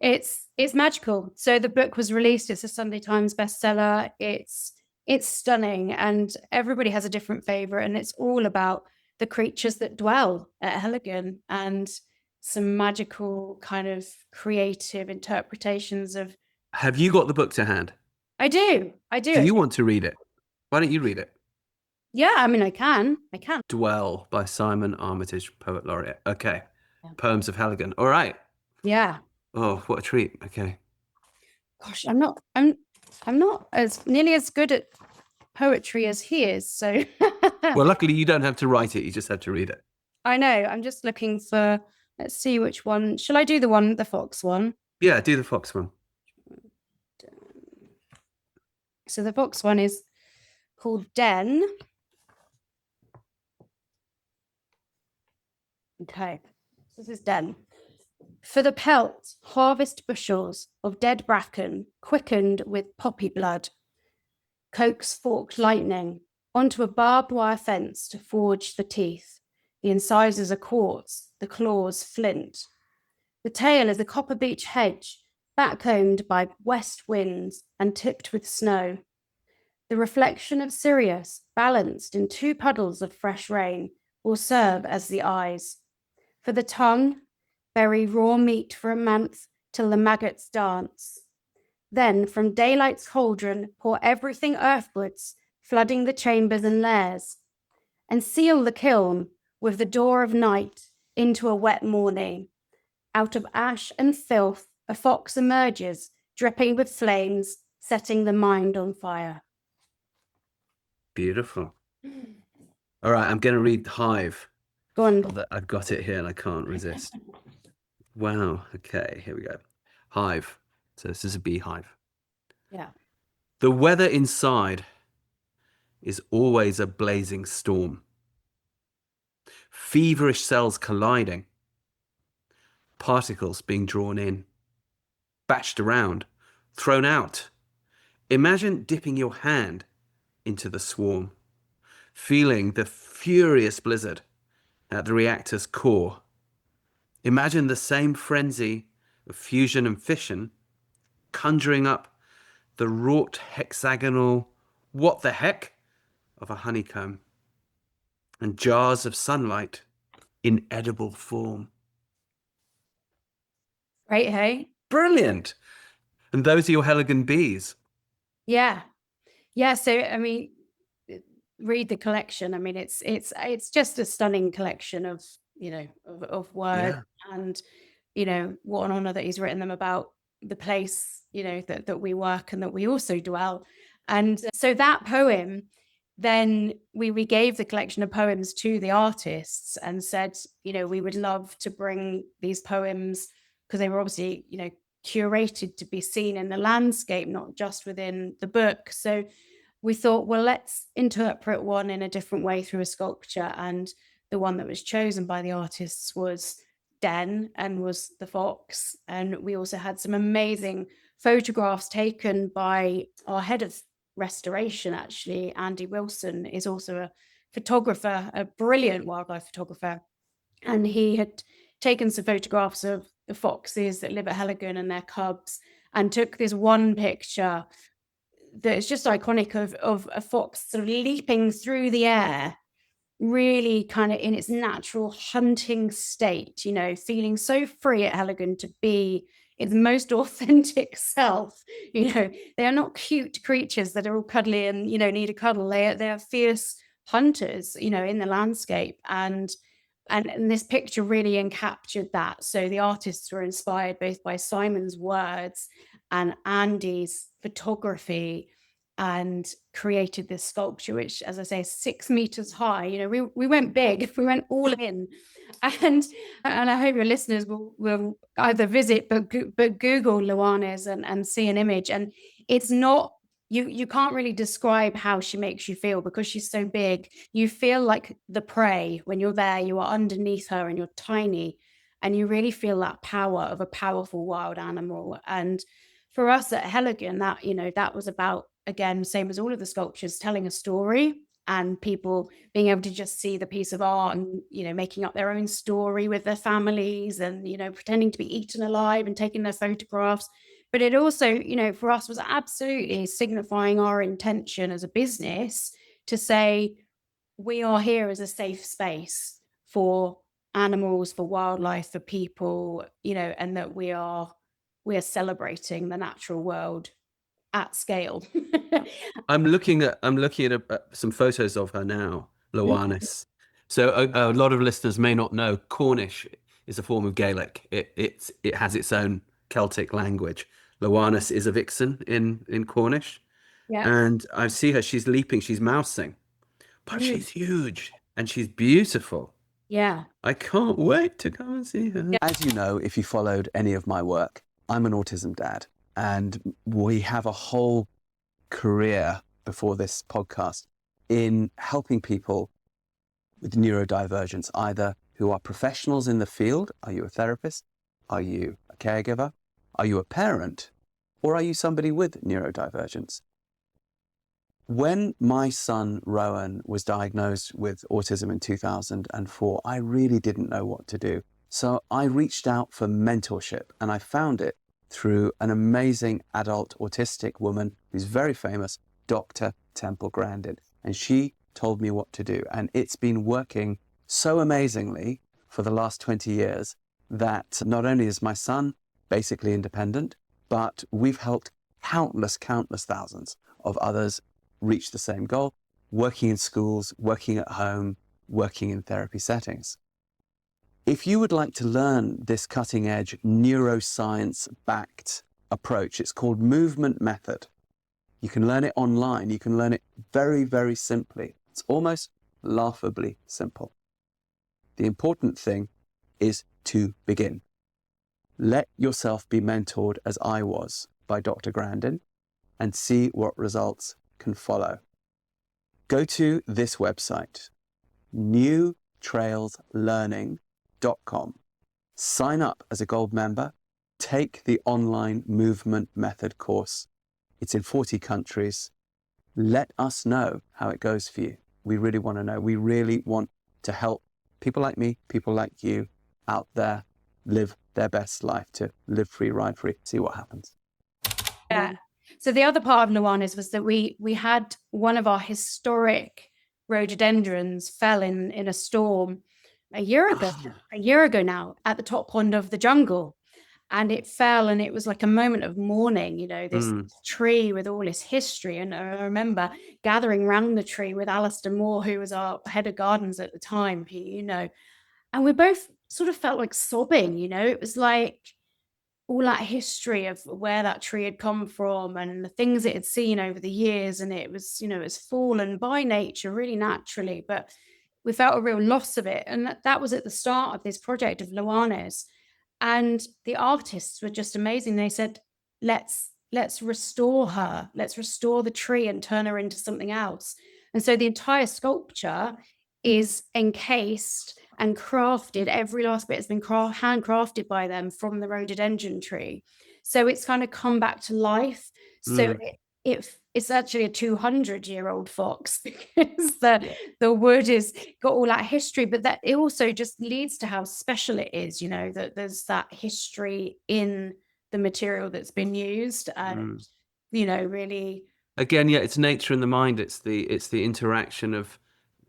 it's magical. So the book was released. It's a Sunday Times bestseller. It's stunning, and everybody has a different favorite, and it's all about the creatures that dwell at Heligan and some magical kind of creative interpretations of. Have you got the book to hand? I do. Do you want to read it? Why don't you read it? Yeah, I mean, I can. Dwell by Simon Armitage, Poet Laureate. Okay. Yeah. Poems of Heligan. All right. Yeah. Oh, what a treat. Okay. Gosh, I'm not as nearly as good at poetry as he is. So Well, luckily you don't have to write it. You just have to read it. I know. I'm just looking for, let's see which one. Shall I do the fox one? Yeah, do the fox one. So the fox one is called Den. Okay, this is Den. For the pelt, harvest bushels of dead bracken quickened with poppy blood. Coax forked lightning onto a barbed wire fence to forge the teeth. The incisors are quartz, the claws flint. The tail is a copper beech hedge, backcombed by west winds and tipped with snow. The reflection of Sirius, balanced in 2 puddles of fresh rain, will serve as the eyes. For the tongue, bury raw meat for a month till the maggots dance. Then from daylight's cauldron pour everything earthwards, flooding the chambers and lairs, and seal the kiln with the door of night into a wet morning. Out of ash and filth, a fox emerges, dripping with flames, setting the mind on fire. Beautiful. All right, I'm going to read Hive. Go on. I've got it here and I can't resist. Wow. Okay, here we go. Hive. So this is a beehive. Yeah. The weather inside is always a blazing storm. Feverish cells colliding. Particles being drawn in. Batched around. Thrown out. Imagine dipping your hand into the swarm. Feeling the furious blizzard at the reactor's core. Imagine the same frenzy of fusion and fission conjuring up the wrought hexagonal what the heck of a honeycomb and jars of sunlight in edible form. Right, hey? Brilliant. And those are your Heligan bees. Yeah. Yeah, so I mean, read the collection. I mean, it's just a stunning collection of, of words. Yeah. And, what an honor that he's written them about the place, that we work and that we also dwell. And so that poem, then we gave the collection of poems to the artists and said, we would love to bring these poems, because they were obviously, curated to be seen in the landscape, not just within the book. So we thought, well, let's interpret one in a different way through a sculpture. And the one that was chosen by the artists was Den and was the fox. And we also had some amazing photographs taken by our head of restoration, actually. Andy Wilson is also a photographer, a brilliant wildlife photographer. And he had taken some photographs of the foxes that live at Heligan and their cubs, and took this one picture that is just iconic of a fox sort of leaping through the air, really kind of in its natural hunting state, feeling so free at Heligan to be its most authentic self. They are not cute creatures that are all cuddly and, need a cuddle. They are fierce hunters, in the landscape. And this picture really encaptured that. So the artists were inspired both by Simon's words and Andy's photography, and created this sculpture, which, as I say, is 6 meters high. We went big, we went all in, and I hope your listeners will either visit but Google Luanes and see an image. And it's not you can't really describe how she makes you feel because she's so big. You feel like the prey when you're there. You are underneath her and you're tiny, and you really feel that power of a powerful wild animal. And for us at Heligan, that, you know, that was about, again, same as all of the sculptures, telling a story and people being able to just see the piece of art and, you know, making up their own story with their families and, you know, pretending to be eaten alive and taking their photographs. But it also, you know, for us was absolutely signifying our intention as a business to say, we are here as a safe space for animals, for wildlife, for people, you know, and that we are celebrating the natural world at scale. I'm looking at some photos of her now, Loanis. So a lot of listeners may not know Cornish is a form of Gaelic. It has its own Celtic language. Loanis is a vixen in Cornish, Yeah. and I see her. She's leaping. She's mousing, but Mm. she's huge and she's beautiful. Yeah. I can't wait to come and see her. Yeah. As you know, if you followed any of my work, I'm an autism dad, and we have a whole career before this podcast in helping people with neurodivergence, either who are professionals in the field. Are you a therapist? Are you a caregiver? Are you a parent? Or are you somebody with neurodivergence? When my son Rowan was diagnosed with autism in 2004, I really didn't know what to do. So I reached out for mentorship, and I found it through an amazing adult autistic woman who's very famous, Dr. Temple Grandin. And she told me what to do. And it's been working so amazingly for the last 20 years that not only is my son basically independent, but we've helped countless thousands of others reach the same goal, working in schools, working at home, working in therapy settings. If you would like to learn this cutting edge neuroscience-backed approach, it's called Movement Method. You can learn it online. You can learn it very, very simply. It's almost laughably simple. The important thing is to begin. Let yourself be mentored as I was by Dr. Grandin and see what results can follow. Go to this website, newtrailslearning.com. Sign up as a gold member. Take the online Movement Method course. It's in 40 countries. Let us know how it goes for you. We really want to know. We really want to help people like me, people like you out there live their best life, to live free, ride free, see what happens. Yeah. So the other part of Nuanis was that we had one of our historic rhododendrons fell in a storm a year ago now, at the top pond of the jungle. And it fell, and it was like a moment of mourning, you know, this tree with all its history. And I remember gathering around the tree with Alistair Moore, who was our head of gardens at the time, you know, and we both sort of felt like sobbing, you know. It was like all that history of where that tree had come from and the things it had seen over the years. And it was, you know, it's fallen by nature really naturally, but we felt a real loss of it. And that was at the start of this project of Loanes. And the artists were just amazing. They said, let's restore her. Let's restore the tree and turn her into something else. And so the entire sculpture is encased and crafted. Every last bit has been handcrafted by them from the rhododendron tree. So it's kind of come back to life. So it's actually a 200-year-old fox because the wood is got all that history, but that it also just leads to how special it is, you know, that there's that history in the material that's been used. And you know, really, again, yeah, it's nature and the mind. It's the interaction of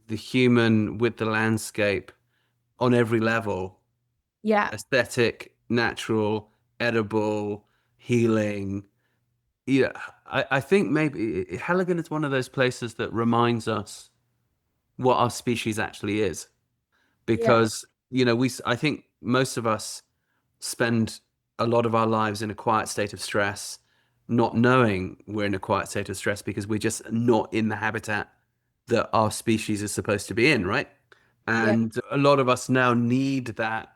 the human with the landscape on every level. yeah, Aesthetic, natural, edible, healing. Yeah, I think maybe Heligan is one of those places that reminds us what our species actually is. yeah, Because, you know, I think most of us spend a lot of our lives in a quiet state of stress, not knowing we're in a quiet state of stress because we're just not in the habitat that our species is supposed to be in, right? yeah, And a lot of us now need that,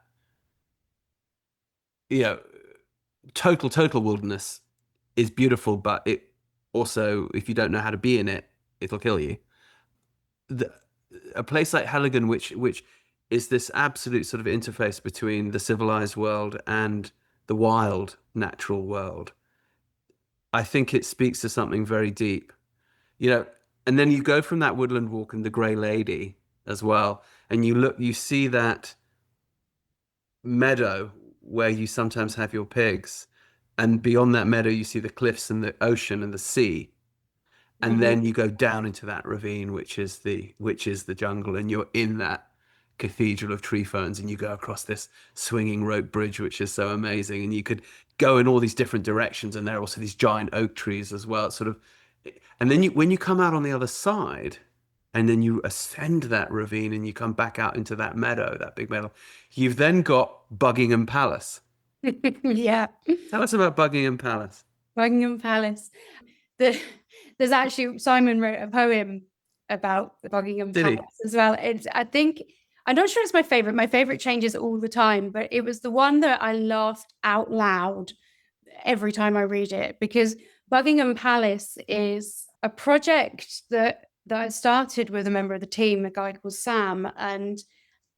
you know, total wilderness is beautiful, but it also, if you don't know how to be in it, it'll kill you. The, a place like Heligan, which is this absolute sort of interface between the civilized world and the wild natural world, I think it speaks to something very deep. You know, and then you go from that woodland walk and the Grey Lady as well, and you see that meadow where you sometimes have your pigs, and beyond that meadow you see the cliffs and the ocean and the sea, and Mhm. then you go down into that ravine, which is the jungle, and you're in that cathedral of tree ferns, and you go across this swinging rope bridge, which is so amazing, and you could go in all these different directions, and there are also these giant oak trees as well, sort of. And then when you come out on the other side, and then you ascend that ravine and you come back out into that meadow, that big meadow, you've then got Buckingham Palace. Yeah, Tell us about Buckingham Palace. Buckingham Palace. The, there's actually Simon wrote a poem about the Buckingham Did Palace he? as well. I think I'm not sure it's my favorite. My favorite changes all the time, but it was the one that I laughed out loud every time I read it, because Buckingham Palace is a project that I started with a member of the team, a guy called Sam, and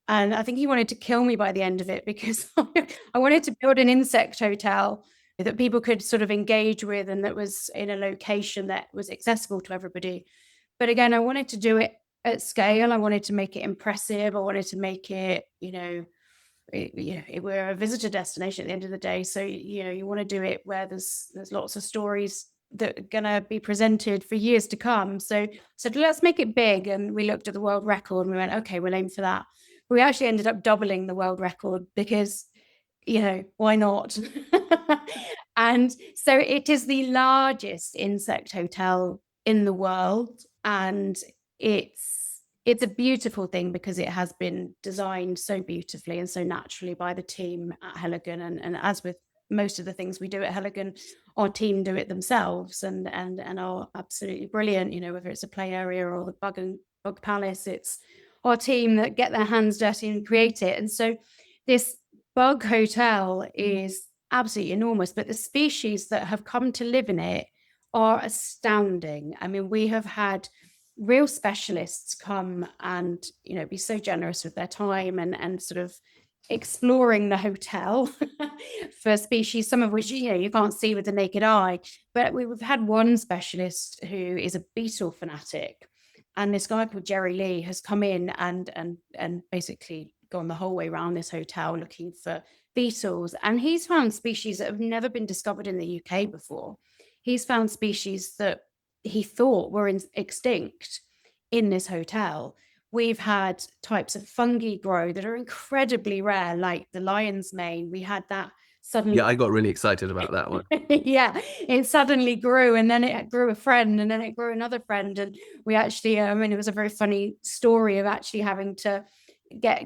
I think he wanted to kill me by the end of it, because I wanted to build an insect hotel that people could sort of engage with, and that was in a location that was accessible to everybody. But again, I wanted to do it at scale. I wanted to make it impressive. I wanted to make it, we're a visitor destination at the end of the day. So, you want to do it where there's lots of stories that are going to be presented for years to come. So let's make it big. And we looked at the world record and we went, okay, we'll aim for that. We actually ended up doubling the world record because, why not? And so it is the largest insect hotel in the world. And it's a beautiful thing because it has been designed so beautifully and so naturally by the team at Heligan. And as with most of the things we do at Heligan, our team do it themselves and are absolutely brilliant. Whether it's a play area or the Bug Palace, it's our team that get their hands dirty and create it. And so this bug hotel is absolutely enormous, but the species that have come to live in it are astounding. I mean, we have had real specialists come and be so generous with their time and sort of exploring the hotel for species, some of which you can't see with the naked eye. But we've had one specialist who is a beetle fanatic, and this guy called Jerry Lee has come in and basically gone the whole way around this hotel looking for beetles, and he's found species that have never been discovered in the UK before. He's found species that he thought were extinct in this hotel. We've had types of fungi grow that are incredibly rare, like the lion's mane. We had that suddenly. Yeah, I got really excited about that one. Yeah, it suddenly grew, and then it grew a friend, and then it grew another friend. And we actually, it was a very funny story of actually having to get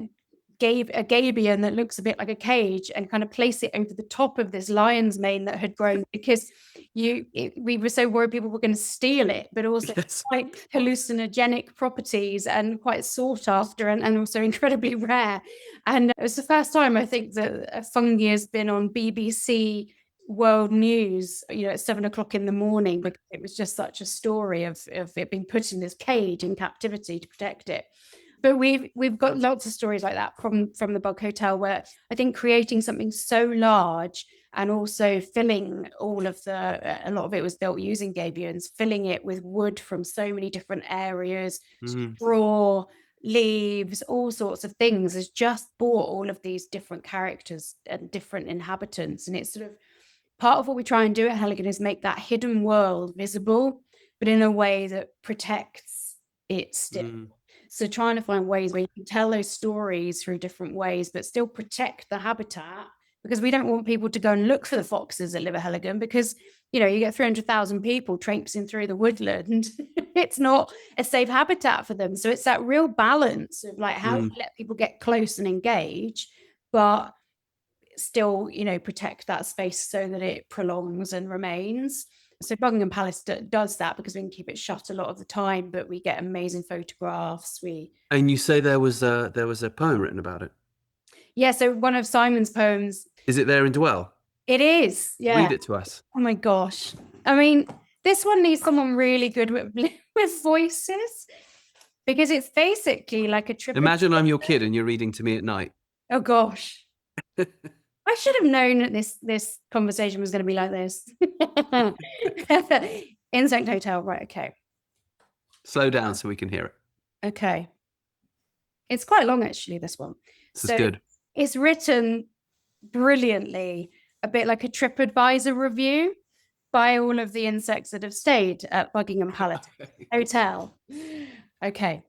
a gabion that looks a bit like a cage and kind of place it over the top of this lion's mane that had grown, because we were so worried people were going to steal it, but also Yes. quite hallucinogenic properties and quite sought after and also incredibly rare. And it was the first time I think that a fungi has been on BBC World News, at 7 o'clock in the morning, because it was just such a story of it being put in this cage in captivity to protect it. But we've got lots of stories like that from the Bug Hotel, where I think creating something so large and also filling a lot of it was built using gabions, filling it with wood from so many different areas, straw, leaves, all sorts of things, has just brought all of these different characters and different inhabitants. And it's sort of part of what we try and do at Heligan is make that hidden world visible, but in a way that protects it still. So trying to find ways where you can tell those stories through different ways, but still protect the habitat, because we don't want people to go and look for the foxes that live at Heligan, because, you get 300,000 people traipsing through the woodland. It's not a safe habitat for them. So it's that real balance of like how to let people get close and engage, but still, protect that space so that it prolongs and remains. So Buckingham Palace does that because we can keep it shut a lot of the time, but we get amazing photographs. And you say there was a poem written about it. Yeah, so one of Simon's poems. Is it there in Dwell? It is, yeah. Read it to us. Oh my gosh. I mean, This one needs someone really good with voices, because it's basically like a trip. Imagine I'm your kid and you're reading to me at night. Oh gosh. I should have known that this conversation was going to be like this. Insect Hotel, right? Okay. Slow down so we can hear it. Okay. It's quite long, actually, this one. This is good. It's written brilliantly, a bit like a TripAdvisor review by all of the insects that have stayed at Buckingham Palace Hotel. Okay.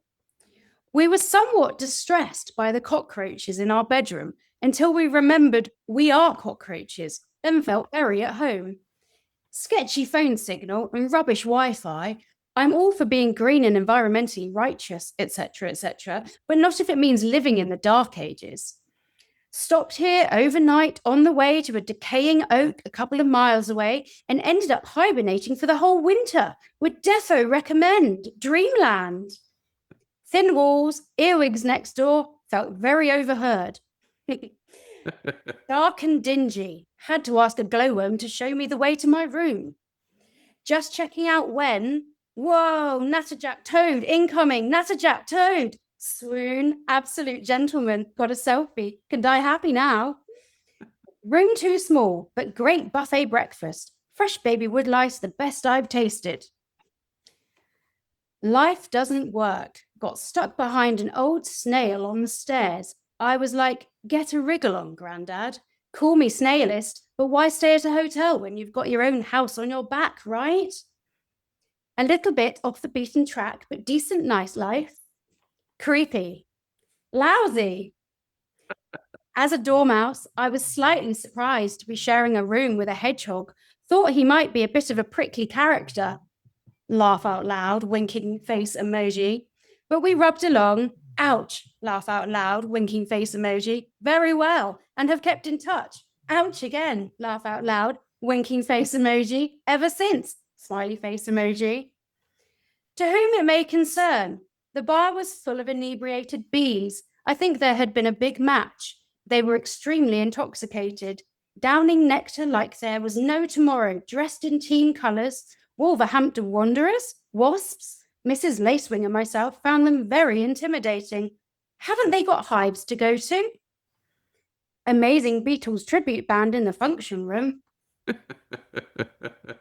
We were somewhat distressed by the cockroaches in our bedroom until we remembered we are cockroaches and felt very at home. Sketchy phone signal and rubbish Wi-Fi. I'm all for being green and environmentally righteous, etc., but not if it means living in the dark ages. Stopped here overnight on the way to a decaying oak a couple of miles away and ended up hibernating for the whole winter. Would defo recommend Dreamland. Thin walls, earwigs next door, felt very overheard. Dark and dingy. Had to ask a glowworm to show me the way to my room. Just checking out when... Whoa, Natterjack Toad, incoming, Natterjack Toad. Swoon, absolute gentleman, got a selfie, can die happy now. Room too small, but great buffet breakfast. Fresh baby woodlice, the best I've tasted. Life doesn't work. Got stuck behind an old snail on the stairs. I was like, get a wriggle on, Grandad. Call me snailist, but why stay at a hotel when you've got your own house on your back, right? A little bit off the beaten track, but decent, nice life. Creepy. Lousy. As a dormouse, I was slightly surprised to be sharing a room with a hedgehog. Thought he might be a bit of a prickly character. Laugh out loud, winking face emoji. But we rubbed along. Ouch, laugh out loud, winking face emoji. Very well, and have kept in touch. Ouch again, laugh out loud, winking face emoji. Ever since, smiley face emoji. To whom it may concern, the bar was full of inebriated bees. I think there had been a big match. They were extremely intoxicated, downing nectar like there was no tomorrow, dressed in team colours. Wolverhampton Wanderers, wasps. Mrs. Lacewing and myself found them very intimidating. Haven't they got hives to go to? Amazing Beatles tribute band in the function room.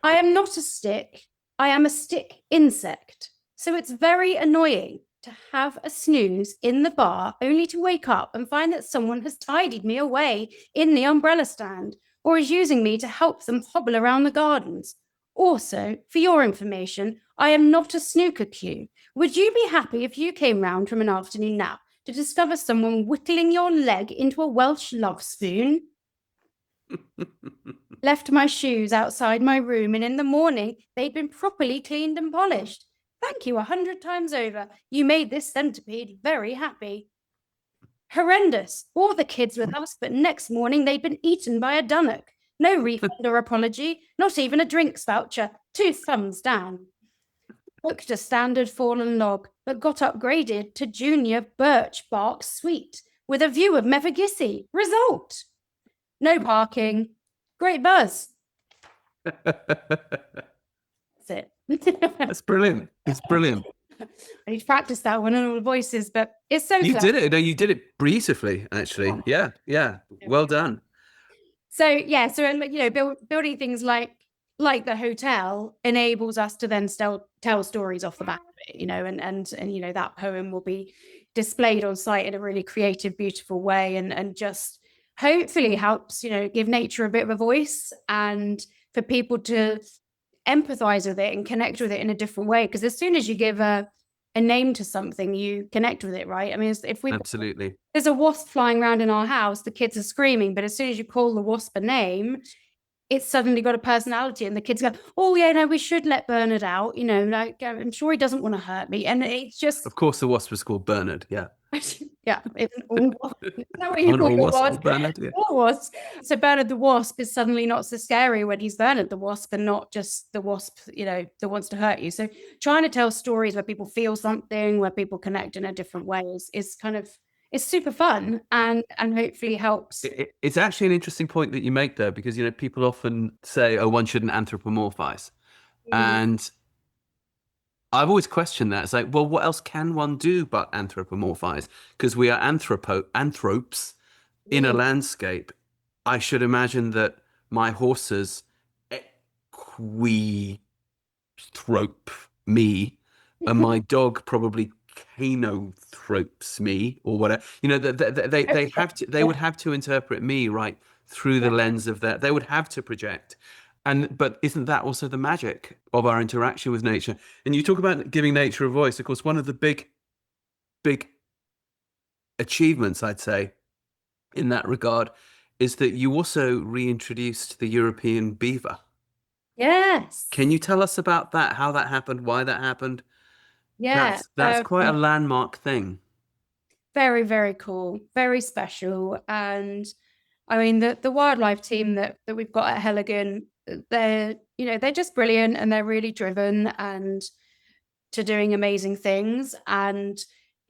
I am not a stick. I am a stick insect. So it's very annoying to have a snooze in the bar only to wake up and find that someone has tidied me away in the umbrella stand or is using me to help them hobble around the gardens. Also, for your information, I am not a snooker cue. Would you be happy if you came round from an afternoon nap to discover someone whittling your leg into a Welsh love spoon? Left my shoes outside my room, and in the morning they'd been properly cleaned and polished. Thank you 100 times over. You made this centipede very happy. Horrendous. All the kids with us, but next morning they'd been eaten by a dunnock. No refund or apology, not even a drinks voucher. 2 thumbs down. Booked a standard fallen log, but got upgraded to junior birch bark suite with a view of Mevagissey. Result. No parking. Great buzz. That's it. That's brilliant. It's brilliant. I need to practice that one in all the voices, but it's so You clever. did it. No, you did it beautifully, actually. Yeah. Well done. So you know, building things like the hotel enables us to then tell stories off the back of it, you know, and you know, that poem will be displayed on site in a really creative, beautiful way, and just hopefully helps, you know, give nature a bit of a voice and for people to empathize with it and connect with it in a different way. Because as soon as you give a name to something, you connect with it, right? I mean, if we Absolutely. there's a wasp flying around in our house, the kids are screaming, but as soon as you call the wasp a name, it's suddenly got a personality, and the kids go, oh yeah, no, we should let Bernard out, you know, like I'm sure he doesn't want to hurt me. And it's just, Of course, the wasp was called Bernard. Yeah. yeah, it's an all wasp. Is that what you An call all the wasp, wasp? Bernard. Yeah. All wasp. So Bernard the wasp is suddenly not so scary when he's Bernard the wasp and not just the wasp, you know, that wants to hurt you. So trying to tell stories where people feel something, where people connect in a different way is kind of, it's super fun and hopefully helps. It's actually an interesting point that you make there, because, you know, people often say, oh, one shouldn't anthropomorphize. Mm. And I've always questioned that. It's like, well, what else can one do but anthropomorphize? Because we are anthropes in a Mm. landscape. I should imagine that my horses equitrope me, and my dog probably canotropes me, or whatever. You know, they have to, they Yeah. would have to interpret me right through the Yeah. lens of that. They would have to project. And but isn't that also the magic of our interaction with nature? And you talk about giving nature a voice. Of course, one of the big achievements, I'd say, in that regard, is that you also reintroduced the European beaver. Can Yes. you tell us about that? How that happened? Why that happened? Yeah. That's quite a landmark thing. Very, very cool, very special. And I mean, the wildlife team that we've got at Heligan, they're, you know, they're just brilliant, and they're really driven and to doing amazing things. And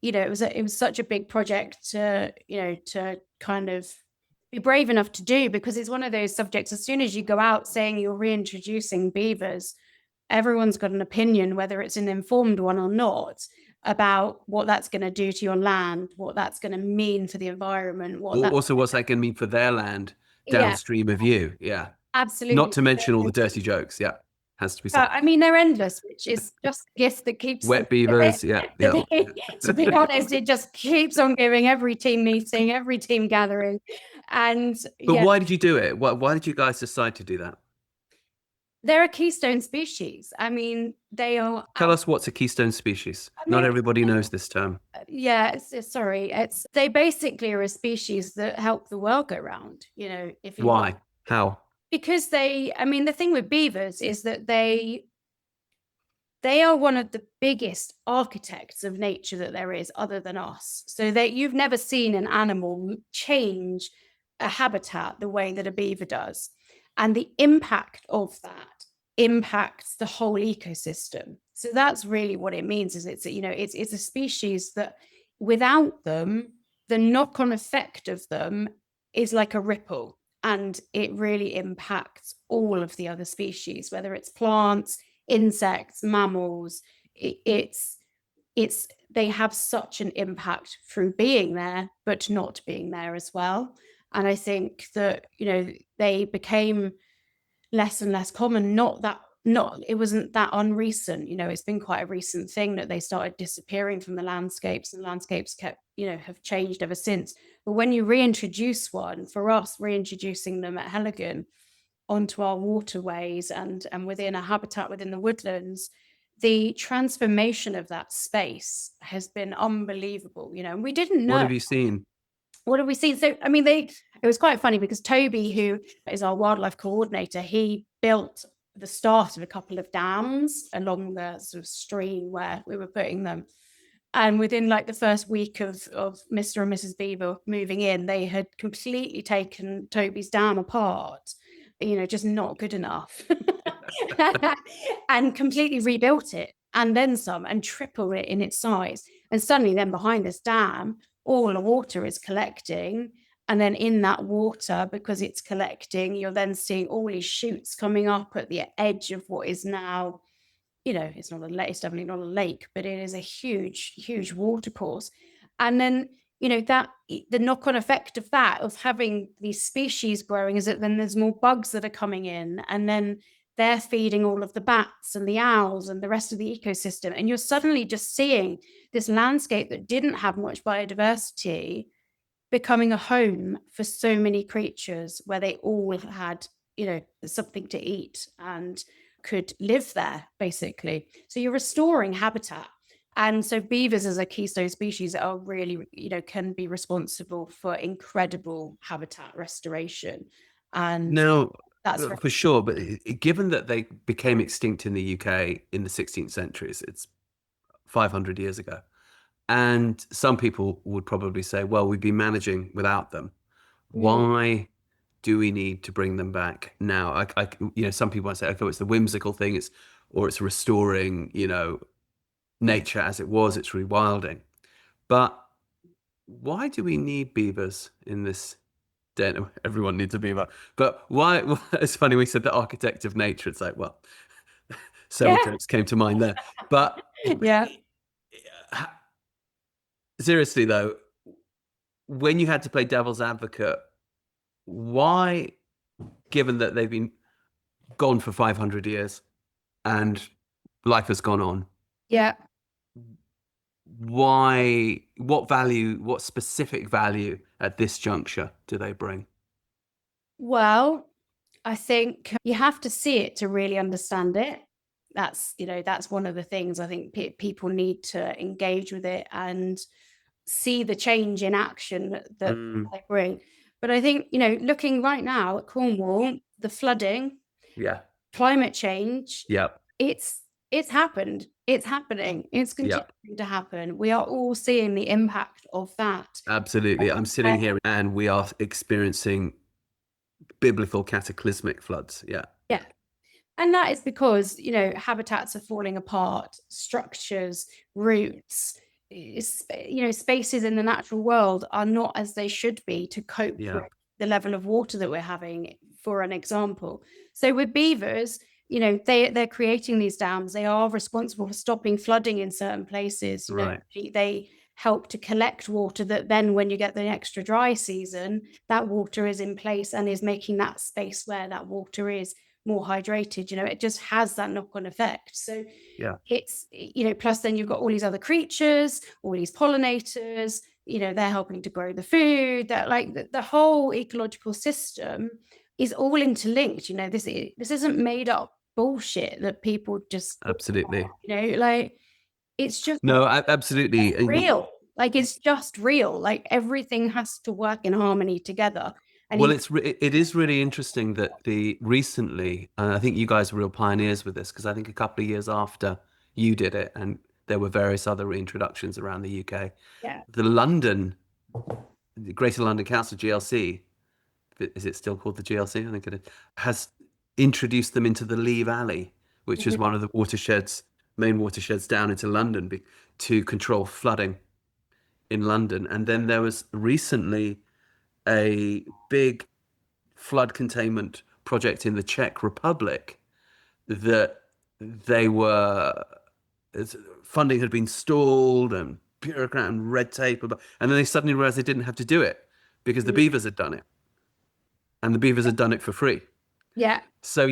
you know, it was such a big project to, you know, to kind of be brave enough to do, because it's one of those subjects, as soon as you go out saying you're reintroducing beavers, everyone's got an opinion, whether it's an informed one or not, about what that's going to do to your land, what that's going to mean for the environment, what that, Also, what's that going to mean for their land yeah, downstream of you? Yeah. Not absolutely. to mention all the dirty jokes. Yeah. Has to be said. I mean, they're endless, which is just a gift that keeps Wet beavers. Yeah. Yeah. to be honest, it just keeps on giving, every team meeting, every team gathering. And But yeah, why did you do it? Why did you guys decide to do that? they're a keystone species. I mean, they are, Tell us what's a keystone species. I Not mean, everybody knows this term. yeah, sorry. They basically are a species that help the world go round, you know, if you want, Why? How? because I mean, the thing with beavers is that they are one of the biggest architects of nature that there is, other than us. So that you've never seen an animal change a habitat the way that a beaver does. And the impact of that impacts the whole ecosystem. So that's really what it means, is it's, you know, it's a species that without them, the knock-on effect of them is like a ripple, and it really impacts all of the other species, whether it's plants, insects, mammals. It's they have such an impact through being there, but not being there as well. And I think that, you know, they became less and less common. Not it wasn't that unrecent, you know, it's been quite a recent thing that they started disappearing from the landscapes, and landscapes kept, you know, have changed ever since. But when you reintroduce one, for us, reintroducing them at Heligan onto our waterways and within a habitat within the woodlands, the transformation of that space has been unbelievable, you know, and we didn't What know. have you seen? What have we seen? So, I mean, it was quite funny because Toby, who is our wildlife coordinator, he built the start of a couple of dams along the sort of stream where we were putting them. And within like the first week of Mr. and Mrs. Beaver moving in, they had completely taken Toby's dam apart, you know, just not good enough, and completely rebuilt it, and then some, and tripled it in its size. And suddenly, then behind this dam, all the water is collecting. And then in that water, because it's collecting, you're then seeing all these shoots coming up at the edge of what is now, you know, it's not a lake, it's definitely not a lake, but it is a huge, huge water course. And then, you know, that the knock-on effect of that, of having these species growing, is that then there's more bugs that are coming in, and then they're feeding all of the bats and the owls and the rest of the ecosystem. And you're suddenly just seeing this landscape that didn't have much biodiversity becoming a home for so many creatures, where they all had, you know, something to eat and could live there, basically. So you're restoring habitat. And so beavers as a keystone species are really, you know, can be responsible for incredible habitat restoration. And No, that's for sure. But given that they became extinct in the UK in the 16th century, it's 500 years ago. And some people would probably say, well, we've been managing without them. mm, Why do we need to bring them back now? You know, some people might say, okay, it's the whimsical thing, or it's restoring, you know, nature as it was, it's rewilding. But why do we need beavers in this day? Everyone needs a beaver. But why? It's funny, we said the architect of nature. It's like, well, Sellotape's came to mind there. But Yeah. seriously though, when you had to play devil's advocate, why, given that they've been gone for 500 years and life has gone on, Yeah. what specific value at this juncture do they bring? Well, I think you have to see it to really understand it. That's one of the things I think people need to engage with it and see the change in action that they bring. But I think, looking right now at Cornwall, the flooding, Yeah. climate change, Yep. it's happened. It's happening. It's continuing to happen. We are all seeing the impact of that. Absolutely. I'm sitting here and we are experiencing biblical cataclysmic floods. Yeah. Yeah. And that is because, habitats are falling apart, structures, roots, spaces in the natural world are not as they should be to cope with the level of water that we're having, for an example. So with beavers, they're creating these dams. They are responsible for stopping flooding in certain places. They help to collect water that then when you get the extra dry season, that water is in place and is making that space where that water is more hydrated. It just has that knock-on effect. So it's, plus then you've got all these other creatures, all these pollinators, they're helping to grow the food, that like the whole ecological system is all interlinked. This isn't made up bullshit that people just Absolutely. like it's just absolutely real. Like it's just real. Like everything has to work in harmony together. And well, it is really interesting that recently, I think you guys were real pioneers with this, because I think a couple of years after you did it, and there were various other reintroductions around the UK. The Greater London Council, GLC, is it still called the GLC? I think it is, has introduced them into the Lee Valley, which is one of the main watersheds down into London to control flooding in London. And then there was recently a big flood containment project in the Czech Republic that funding had been stalled and bureaucrat and red tape, and then they suddenly realized they didn't have to do it because the beavers had done it, and the beavers had done it for free. So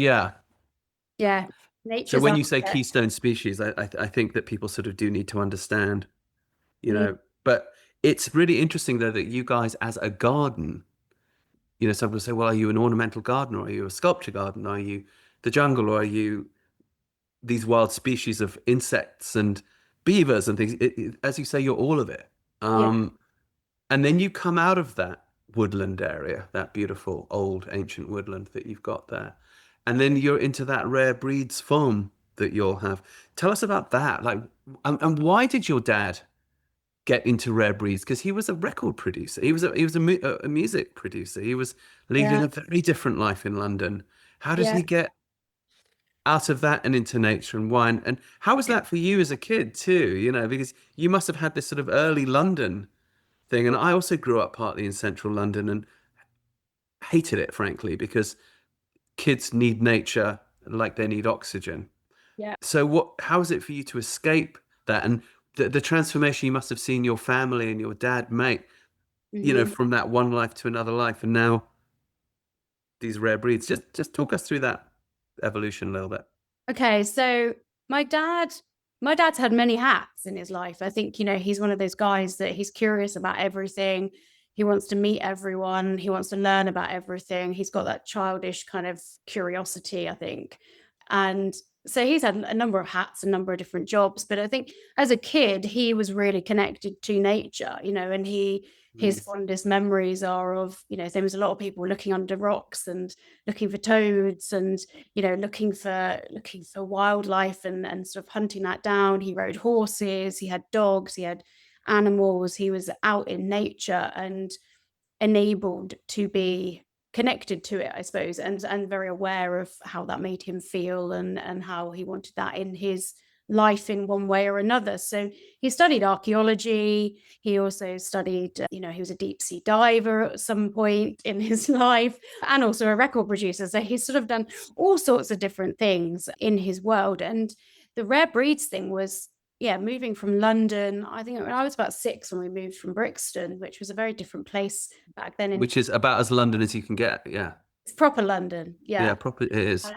so when you say keystone species, I think that people sort of do need to understand, but it's really interesting though that you guys as a garden, some people say, well, are you an ornamental garden, or are you a sculpture garden? Are you the jungle, or are you these wild species of insects and beavers and things? As you say, you're all of it. And then you come out of that woodland area, that beautiful old ancient woodland that you've got there, and then you're into that rare breeds farm that you'll have. Tell us about that. Like, and why did your dad get into rare breeds? Because he was a record producer. He was a music producer. He was leading a very different life in London. How does he get out of that and into nature and wine? And how was that for you as a kid too? Because you must have had this sort of early London thing. And I also grew up partly in central London and hated it, frankly, because kids need nature like they need oxygen. So how is it for you to escape that, and the transformation you must have seen your family and your dad make, from that one life to another life, and now these rare breeds? Just talk us through that evolution a little bit. Okay, so my dad's had many hats in his life. I think, he's one of those guys that he's curious about everything. He wants to meet everyone. He wants to learn about everything. He's got that childish kind of curiosity, I think. And so he's had a number of hats, a number of different jobs. But I think as a kid, he was really connected to nature, and his fondest memories are of, there was a lot of people looking under rocks and looking for toads and, looking for wildlife and sort of hunting that down. He rode horses, he had dogs, he had animals. He was out in nature and enabled to be connected to it, I suppose, and very aware of how that made him feel and how he wanted that in his life in one way or another. So he studied archaeology. He also studied, he was a deep sea diver at some point in his life, and also a record producer. So he's sort of done all sorts of different things in his world. And the rare breeds thing was, moving from London. I think I was about 6 when we moved from Brixton, which was a very different place back then. Which is about as London as you can get. Yeah. It's proper London. Yeah, proper it is.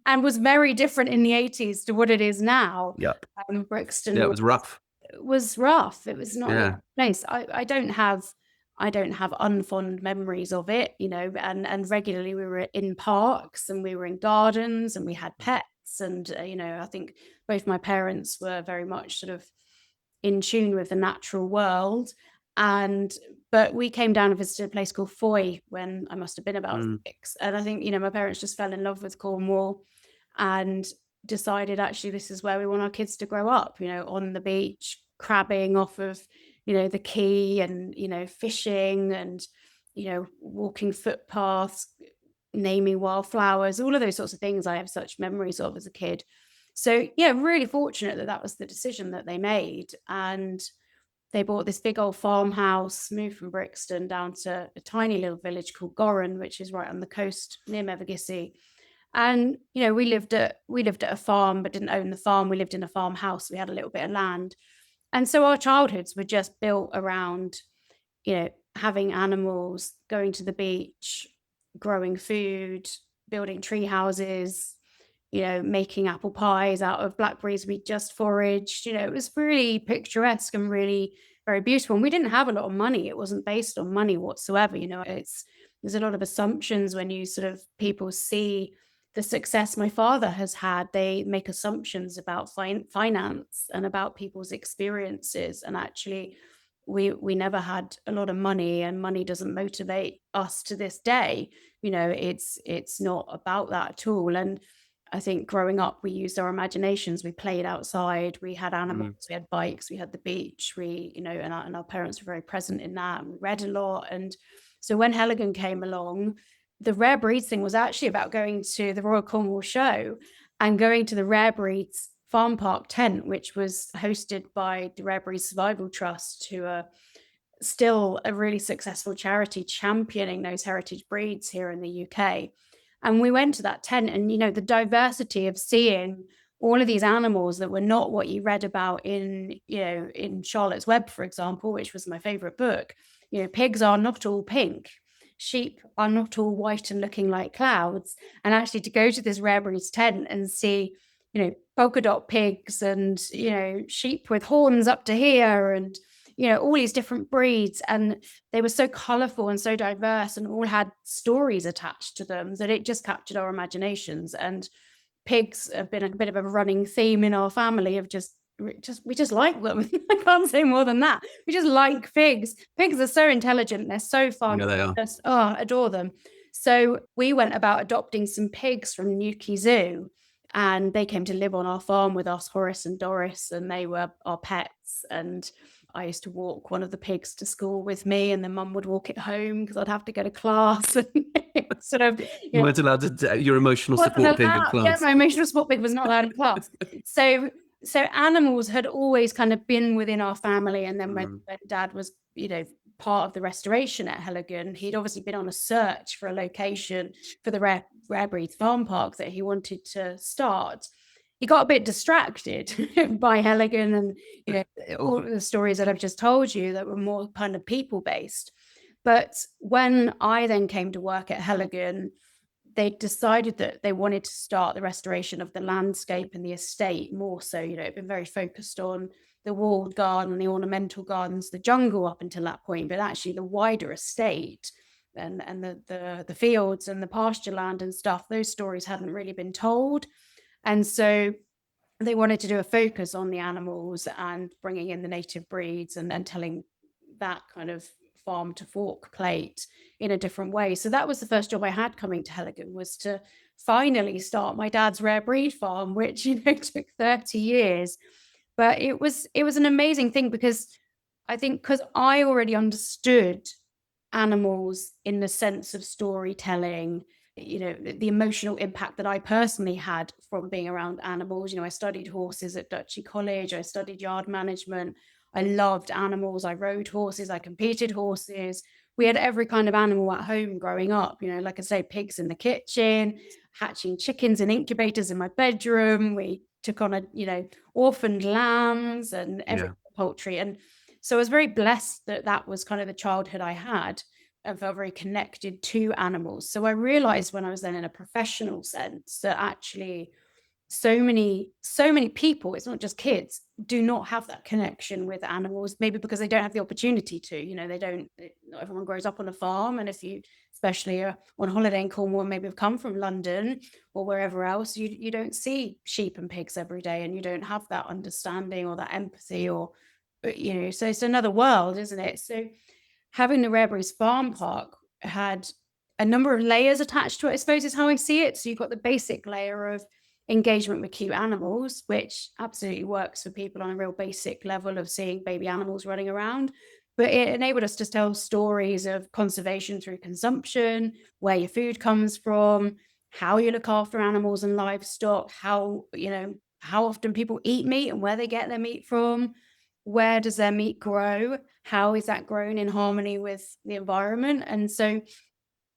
And was very different in the 80s to what it is now. Yep. Brixton Yeah, it was rough. Was rough. It was not Yeah. nice. I don't have unfond memories of it, and regularly we were in parks and we were in gardens and we had pets, and I think both my parents were very much sort of in tune with the natural world. But we came down and visited a place called Foy when I must have been about 6. And I think, my parents just fell in love with Cornwall and decided actually this is where we want our kids to grow up, on the beach, crabbing off of, the quay, and, fishing, and, walking footpaths, naming wildflowers, all of those sorts of things I have such memories of as a kid. So really fortunate that was the decision that they made. And they bought this big old farmhouse, moved from Brixton down to a tiny little village called Gorran, which is right on the coast near Mevagissey. And we lived at a farm, but didn't own the farm. We lived in a farmhouse. We had a little bit of land, and so our childhoods were just built around, having animals, going to the beach, growing food, building tree houses, making apple pies out of blackberries we just foraged. It was really picturesque and really very beautiful. And we didn't have a lot of money. It wasn't based on money whatsoever. There's a lot of assumptions when you sort of people see the success my father has had. They make assumptions about finance and about people's experiences. And actually, we never had a lot of money, and money doesn't motivate us to this day. It's not about that at all. And I think growing up, we used our imaginations. We played outside. We had animals. We had bikes. We had the beach. And our parents were very present in that. And we read a lot. And so when Heligan came along, the rare breeds thing was actually about going to the Royal Cornwall Show and going to the Rare Breeds Farm Park tent, which was hosted by the Rare Breeds Survival Trust, who are still a really successful charity championing those heritage breeds here in the UK. And we went to that tent, and, the diversity of seeing all of these animals that were not what you read about in Charlotte's Web, for example, which was my favorite book. Pigs are not all pink. Sheep are not all white and looking like clouds. And actually to go to this rare breeds tent and see, polka dot pigs and, sheep with horns up to here, and, all these different breeds, and they were so colorful and so diverse and all had stories attached to them that it just captured our imaginations. And pigs have been a bit of a running theme in our family of we just like them. I can't say more than that. We just like pigs. Pigs are so intelligent. They're so fun. Yeah, they are. Just, adore them. So we went about adopting some pigs from Newquay Zoo, and they came to live on our farm with us, Horace and Doris, and they were our pets. And I used to walk one of the pigs to school with me, and then Mum would walk it home because I'd have to go to class. And sort of, you weren't allowed to. Your emotional support pig in class. Yeah, my emotional support pig was not allowed in class. So animals had always kind of been within our family. And then when Dad was, part of the restoration at Heligan, he'd obviously been on a search for a location for the Rare Breeds Farm Park that he wanted to start. He got a bit distracted by Heligan and all the stories that I've just told you that were more kind of people-based. But when I then came to work at Heligan, they decided that they wanted to start the restoration of the landscape and the estate more so. It'd been very focused on the walled garden, the ornamental gardens, the jungle up until that point, but actually the wider estate and the fields and the pasture land and stuff, those stories hadn't really been told. And so they wanted to do a focus on the animals and bringing in the native breeds and telling that kind of farm to fork plate in a different way. So that was the first job I had coming to Heligan, was to finally start my dad's rare breed farm, which took 30 years. But it was an amazing thing because I already understood animals in the sense of storytelling, the emotional impact that I personally had from being around animals. I studied horses at Duchy College. I studied yard management. I loved animals. I rode horses. I competed horses. We had every kind of animal at home growing up. Like I say, pigs in the kitchen, hatching chickens in incubators in my bedroom. We took on orphaned lambs and every Yeah. poultry. And so I was very blessed that that was kind of the childhood I had. I felt very connected to animals. So I realized when I was then in a professional sense that actually so many people, it's not just kids, do not have that connection with animals, maybe because they don't have the opportunity to. Not everyone grows up on a farm. And if you, especially on holiday in Cornwall, maybe have come from London or wherever else, you don't see sheep and pigs every day, and you don't have that understanding or that empathy, or so it's another world, isn't it? So having the Rareberries Farm Park had a number of layers attached to it, I suppose, is how I see it. So you've got the basic layer of engagement with cute animals, which absolutely works for people on a real basic level of seeing baby animals running around. But it enabled us to tell stories of conservation through consumption, where your food comes from, how you look after animals and livestock, how often people eat meat and where they get their meat from, where does their meat grow, how is that grown in harmony with the environment. And so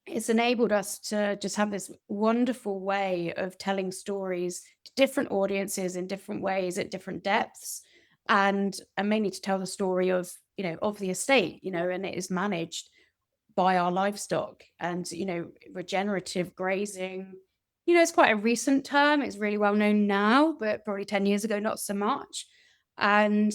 it's enabled us to just have this wonderful way of telling stories to different audiences in different ways at different depths, and mainly to tell the story of the estate, and it is managed by our livestock. And regenerative grazing, it's quite a recent term. It's really well known now, but probably 10 years ago not so much. And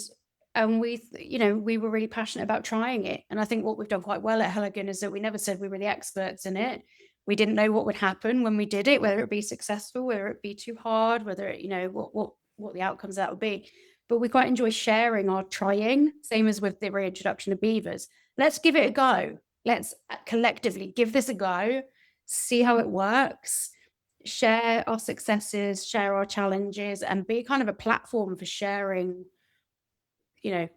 and we were really passionate about trying it. And I think what we've done quite well at Heligan is that we never said we were the experts in it. We didn't know what would happen when we did it, whether it be successful, whether it be too hard, whether it, what the outcomes of that would be. But we quite enjoy sharing our trying, same as with the reintroduction of beavers. Let's give it a go. Let's collectively give this a go, see how it works, share our successes, share our challenges, and be kind of a platform for sharing,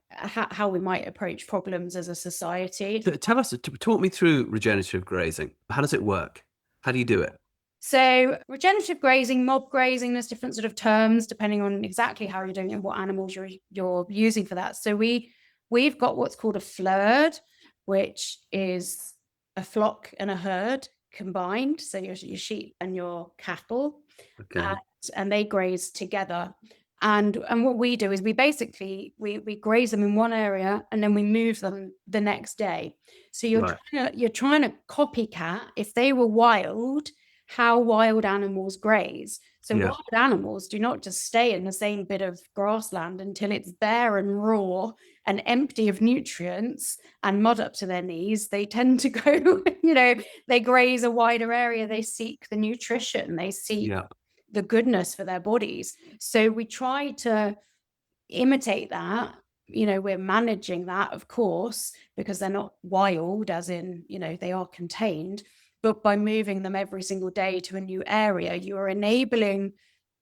how we might approach problems as a society. Tell us, talk me through regenerative grazing. How does it work? How do you do it? So regenerative grazing, mob grazing, there's different sort of terms depending on exactly how you're doing it and what animals you're using for that. So we've got what's called a flurd, which is a flock and a herd combined. So your sheep and your cattle, Okay. and they graze together. And what we do is we basically we graze them in one area and then we move them the next day. So Right. you're trying to copycat, if they were wild, how wild animals graze. So Yeah. wild animals do not just stay in the same bit of grassland until it's bare and raw and empty of nutrients and mud up to their knees. They tend to go, they graze a wider area. They seek the nutrition. They seek Yeah. the goodness for their bodies. So we try to imitate that. We're managing that, of course, because they're not wild, as in, they are contained. But by moving them every single day to a new area, you are enabling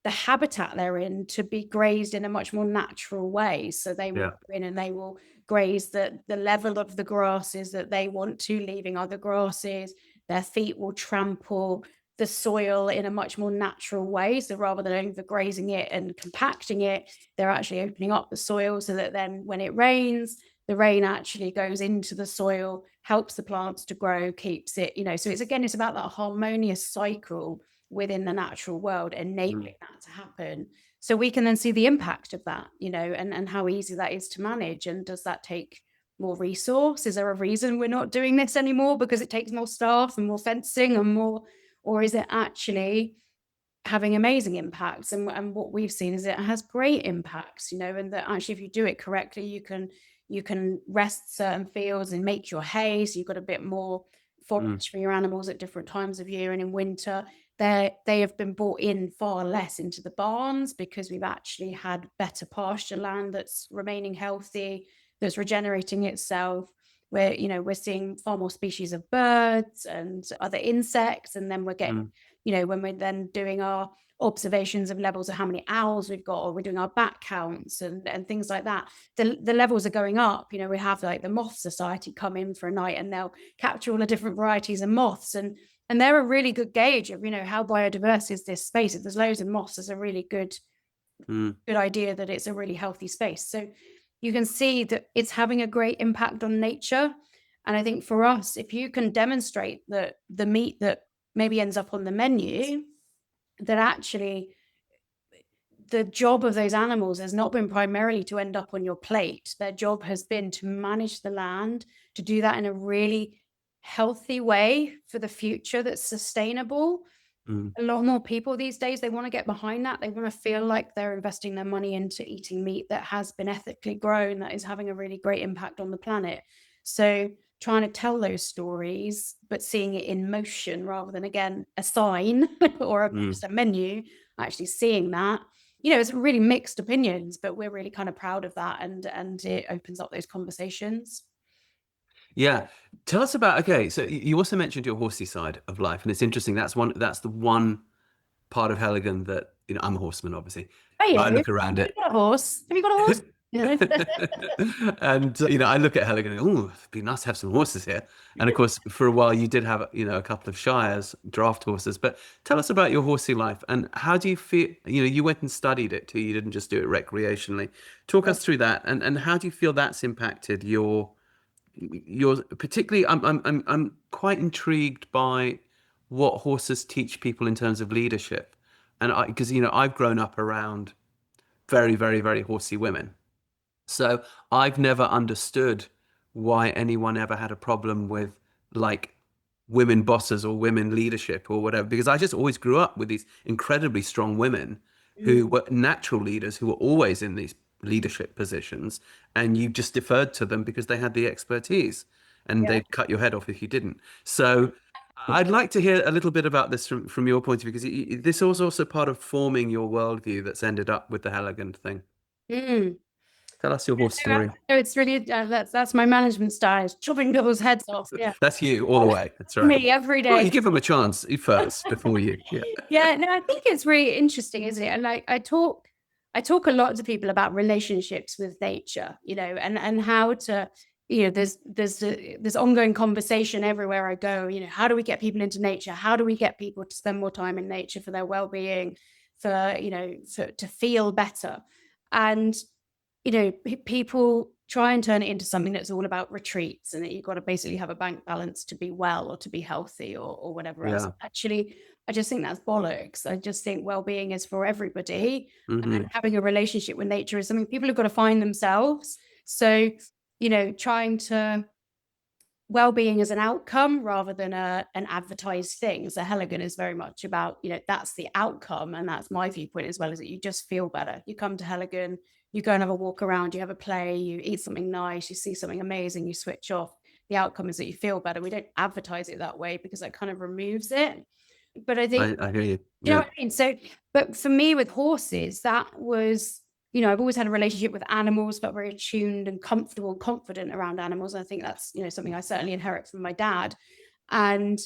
the habitat they're in to be grazed in a much more natural way. So they will Yeah. go in and they will graze the level of the grasses that they want to, leaving other grasses. Their feet will trample the soil in a much more natural way. So rather than overgrazing it and compacting it, they're actually opening up the soil so that then when it rains, the rain actually goes into the soil, helps the plants to grow, keeps it, so it's about that harmonious cycle within the natural world, enabling that to happen. So we can then see the impact of that, and how easy that is to manage. And does that take more resource? Is there a reason we're not doing this anymore because it takes more staff and more fencing and more, or is it actually having amazing impacts? And what we've seen is it has great impacts, and that actually if you do it correctly, you can rest certain fields and make your hay, so you've got a bit more forage for your animals at different times of year. And in winter, they have been brought in far less into the barns because we've actually had better pasture land that's remaining healthy, that's regenerating itself. We're seeing far more species of birds and other insects. And then we're getting, when we're then doing our observations of levels of how many owls we've got, or we're doing our bat counts and things like that, the levels are going up. We have like the Moth Society come in for a night and they'll capture all the different varieties of moths, and And they're a really good gauge of, how biodiverse is this space. If there's loads of moss, there's a really good idea that it's a really healthy space. So you can see that it's having a great impact on nature. And I think for us, if you can demonstrate that the meat that maybe ends up on the menu, that actually the job of those animals has not been primarily to end up on your plate. Their job has been to manage the land, to do that in a really healthy way for the future that's sustainable. A lot more people these days, they want to get behind that. They want to feel like they're investing their money into eating meat that has been ethically grown, that is having a really great impact on the planet. So trying to tell those stories, but seeing it in motion rather than, again, a sign or just a menu, actually seeing that, it's really mixed opinions, but we're really kind of proud of that. And it opens up those conversations. Yeah. Tell us about, okay, so you also mentioned your horsey side of life, and it's interesting. That's the one part of Heligan that, I'm a horseman, obviously. Are you? I look around Have it. you got a horse? Have you got a horse? And I look at Heligan and oh, it'd be nice to have some horses here. And of course, for a while you did have, a couple of shires, draft horses. But tell us about your horsey life and how do you feel, you went and studied it too. You didn't just do it recreationally. Talk us through that, and how do you feel that's impacted your particularly. I'm quite intrigued by what horses teach people in terms of leadership, and because I've grown up around very, very, very horsey women, so I've never understood why anyone ever had a problem with like women bosses or women leadership or whatever, because I just always grew up with these incredibly strong women who were natural leaders, who were always in these leadership positions, and you just deferred to them because they had the expertise and they'd cut your head off if you didn't. So I'd like to hear a little bit about this from your point of view, because this was also part of forming your worldview that's ended up with the Heligan thing. Mm. Tell us your horse story. No, it's really that's my management style, chopping people's heads off. Yeah, That's you all the way. That's right. me every day. Well, you give them a chance first before you. Yeah. Yeah, no, I think it's really interesting, isn't it? And like I talk a lot to people about relationships with nature, and how to, there's ongoing conversation everywhere I go. How do we get people into nature? How do we get people to spend more time in nature for their well-being, to feel better? And people try and turn it into something that's all about retreats and that you've got to basically have a bank balance to be well or to be healthy or whatever else. Yeah. Actually, I just think that's bollocks. I just think well-being is for everybody. Mm-hmm. And having a relationship with nature is something people have got to find themselves. So, trying to well-being as an outcome rather than an advertised thing. So Heligan is very much about, that's the outcome. And that's my viewpoint as well, is that you just feel better. You come to Heligan, you go and have a walk around, you have a play, you eat something nice, you see something amazing, you switch off. The outcome is that you feel better. We don't advertise it that way because that kind of removes it. But I think, I hear you. you know what I mean? So, but for me with horses, that was, I've always had a relationship with animals, felt very attuned and comfortable and confident around animals. And I think that's, something I certainly inherit from my dad. And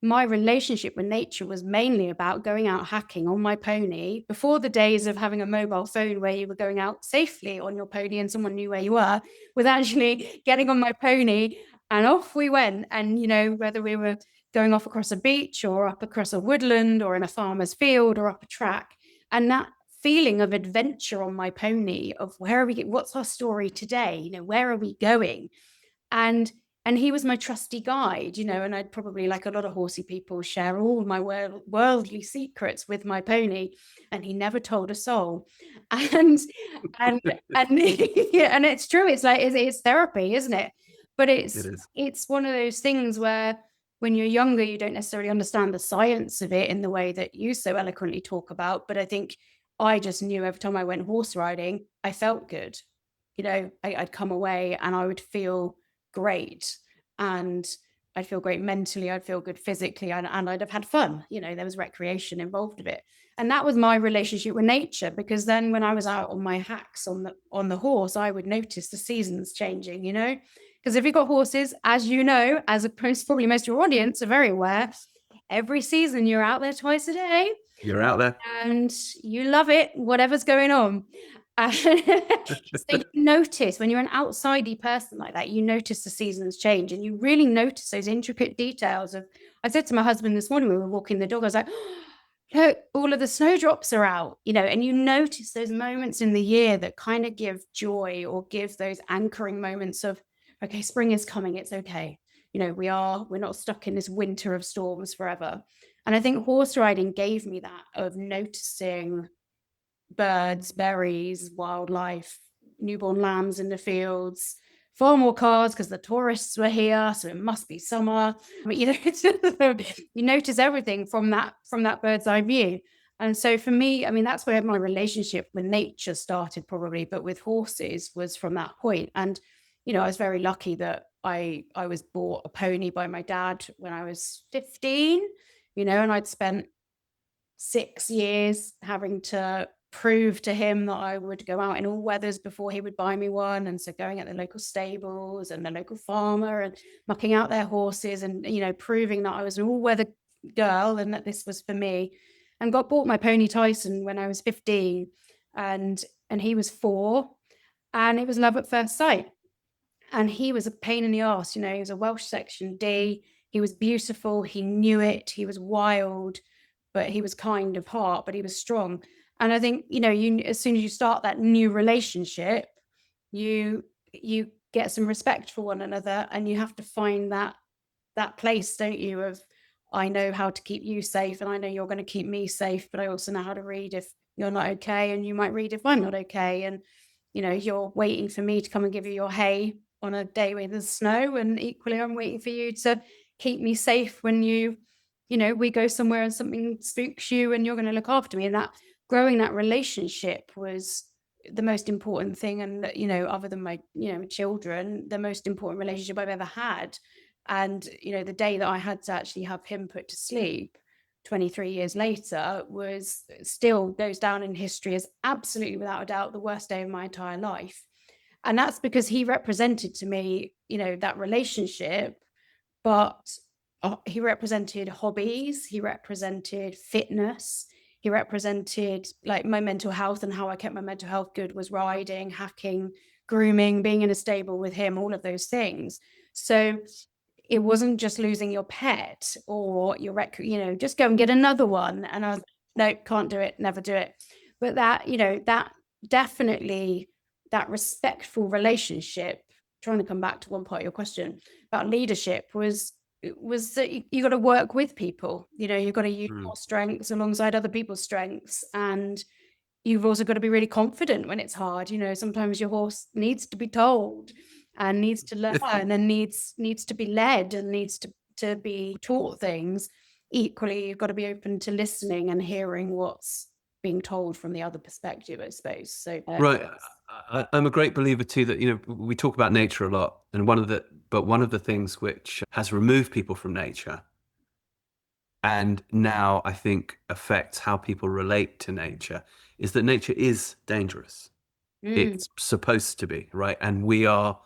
my relationship with nature was mainly about going out hacking on my pony before the days of having a mobile phone where you were going out safely on your pony and someone knew where you were, with actually getting on my pony and off we went. And, whether we were going off across a beach or up across a woodland or in a farmer's field or up a track, and that feeling of adventure on my pony of what's our story today, where are we going? And he was my trusty guide, and I'd probably, like a lot of horsey people, share all my worldly secrets with my pony, and he never told a soul. And and and it's true. It's like it's therapy, isn't it? But it's one of those things where when you're younger, you don't necessarily understand the science of it in the way that you so eloquently talk about. But I think I just knew every time I went horse riding, I felt good. I'd come away and I would feel great, and I'd feel great mentally, I'd feel good physically, and I'd have had fun. There was recreation involved with it. And that was my relationship with nature, because then when I was out on my hacks on the horse, I would notice the seasons changing, because if you've got horses, as as probably most of your audience are very aware, every season you're out there twice a day. You're out there. And you love it, whatever's going on. So you notice when you're an outsidey person like that, you notice the seasons change, and you really notice those intricate details of I said to my husband this morning, we were walking the dog, I was like, look, all of the snowdrops are out, and you notice those moments in the year that kind of give joy or give those anchoring moments of, okay, spring is coming, it's okay. We're not stuck in this winter of storms forever. And I think horse riding gave me that, of noticing birds, berries, wildlife, newborn lambs in the fields, far more cars because the tourists were here, so it must be summer. But you notice everything from that bird's eye view. And so for me, I mean, that's where my relationship with nature started probably, but with horses was from that point. And I was very lucky that I was bought a pony by my dad when I was 15, and I'd spent 6 years having to prove to him that I would go out in all weathers before he would buy me one. And so going at the local stables and the local farmer and mucking out their horses and, proving that I was an all-weather girl and that this was for me. And got bought my pony Tyson when I was 15 and he was 4, and it was love at first sight. And he was a pain in the arse, he was a Welsh Section D. He was beautiful, he knew it, he was wild, but he was kind of heart, but he was strong. And I think, as soon as you start that new relationship, you get some respect for one another, and you have to find that place, don't you, of, I know how to keep you safe, and I know you're going to keep me safe, but I also know how to read if you're not okay, and you might read if I'm not okay. And, you're waiting for me to come and give you your hay on a day where there's snow, and equally I'm waiting for you to keep me safe when we go somewhere and something spooks you, and you're going to look after me. And that growing that relationship was the most important thing. And, other than my, children, the most important relationship I've ever had. And, the day that I had to actually have him put to sleep 23 years later still goes down in history as absolutely, without a doubt, the worst day of my entire life. And that's because he represented to me, that relationship, but he represented hobbies, he represented fitness, he represented like my mental health, and how I kept my mental health good was riding, hacking, grooming, being in a stable with him, all of those things. So it wasn't just losing your pet or your just go and get another one. And I was, no, can't do it, never do it. But that, that definitely, that respectful relationship, trying to come back to one part of your question about leadership, was that you got to work with people, you've got to use your strengths alongside other people's strengths. And you've also got to be really confident when it's hard. Sometimes your horse needs to be told and needs to learn and needs to be led and needs to be taught things. Equally, you've got to be open to listening and hearing what's being told from the other perspective, I suppose. So Right. I'm a great believer too that, we talk about nature a lot, and one of the things which has removed people from nature and now I think affects how people relate to nature is that nature is dangerous. It's supposed to be, right? And we are,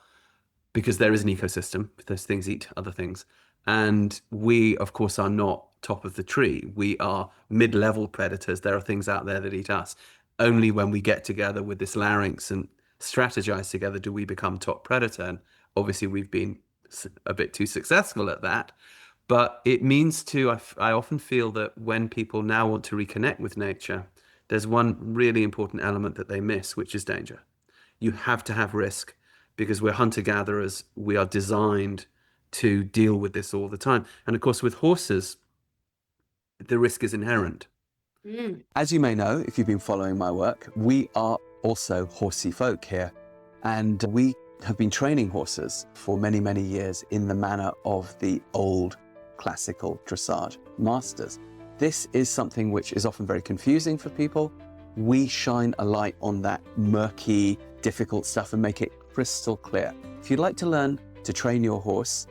because there is an ecosystem, those things eat other things. And we, of course, are not top of the tree. We are mid-level predators. There are things out there that eat us. Only when we get together with this larynx and strategize together do we become top predator. And obviously, we've been a bit too successful at that. But it means too, I often feel that when people now want to reconnect with nature, there's one really important element that they miss, which is danger. You have to have risk, because we're hunter-gatherers. We are designed to deal with this all the time. And of course, with horses, the risk is inherent. As you may know, if you've been following my work, we are also horsey folk here. And we have been training horses for many, many years in the manner of the old classical dressage masters. This is something which is often very confusing for people. We shine a light on that murky, difficult stuff and make it crystal clear. If you'd like to learn to train your horse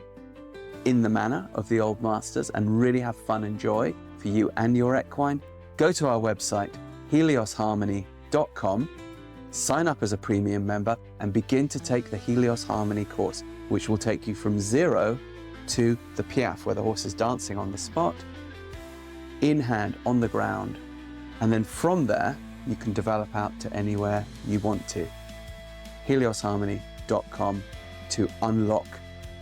in the manner of the old masters and really have fun and joy for you and your equine, go to our website, heliosharmony.com, sign up as a premium member and begin to take the Helios Harmony course, which will take you from 0 to the piaffe, where the horse is dancing on the spot, in hand, on the ground. And then from there, you can develop out to anywhere you want to. heliosharmony.com to unlock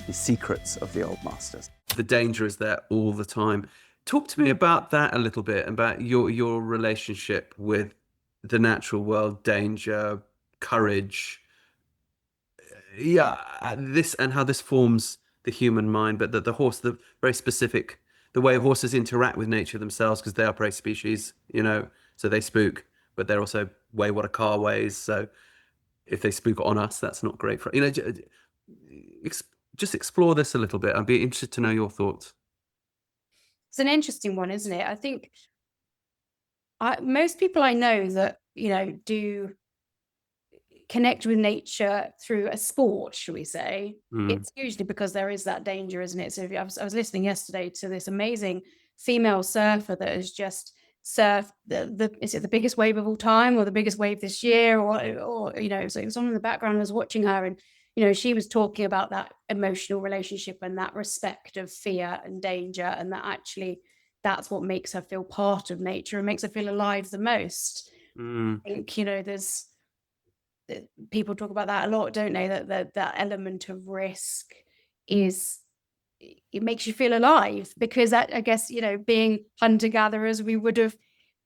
the secrets of the old masters. the danger is there all the time. Talk to me about that a little bit, about your relationship with the natural world, danger, courage. Yeah, this and how this forms the human mind, but the horse, the very specific, the way horses interact with nature themselves, because they are prey species, so they spook, but they're also weigh what a car weighs. So if they spook on us, that's not great for, ex just explore this a little bit. I'd be interested to know your thoughts. It's an interesting one, isn't it? I think most people I know that, do connect with nature through a sport, shall we say, it's usually because there is that danger, isn't it? So I was listening yesterday to this amazing female surfer that has just surfed is it the biggest wave of all time or the biggest wave this year, or so it was on in the background. I was watching her, and she was talking about that emotional relationship and that respect of fear and danger, and that actually that's what makes her feel part of nature and makes her feel alive the most. I think there's people talk about that a lot, don't they? That element of risk is, it makes you feel alive, because that, I guess, being hunter-gatherers, we would have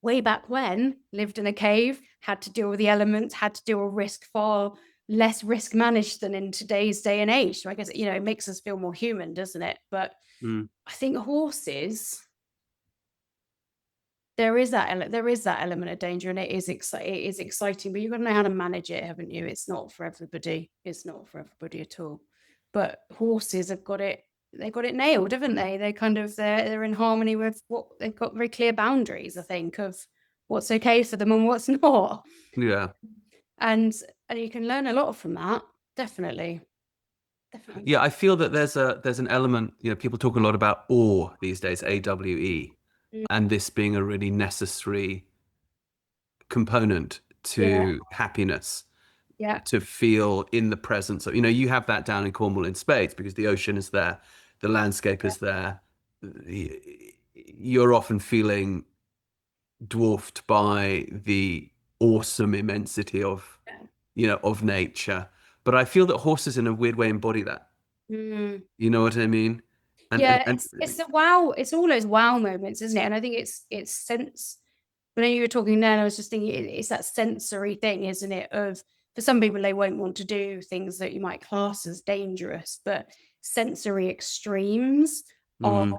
way back when lived in a cave, had to deal with the elements, had to deal with risk, far less risk managed than in today's day and age. So I guess it makes us feel more human, doesn't it? But I think horses, there is that element of danger, and it is exciting, but you've got to know how to manage it, haven't you? It's not for everybody. It's not for everybody at all. But horses have got it. They got it nailed, haven't they? They're in harmony with what they've got, very clear boundaries, I think, of what's okay for them and what's not. Yeah. And you can learn a lot from that. Definitely. Yeah, I feel that there's an element, people talk a lot about awe these days, AWE, and this being a really necessary component to happiness. Yeah. To feel in the presence of, you have that down in Cornwall in spades, because the ocean is there, the landscape is there. You're often feeling dwarfed by the awesome immensity of, of nature. But I feel that horses in a weird way embody that. You know what I mean? And it's the wow. It's all those wow moments, isn't it? And I think it's sense. When you were talking then, I was just thinking it's that sensory thing, isn't it? Of, for some people, they won't want to do things that you might class as dangerous, but sensory extremes are.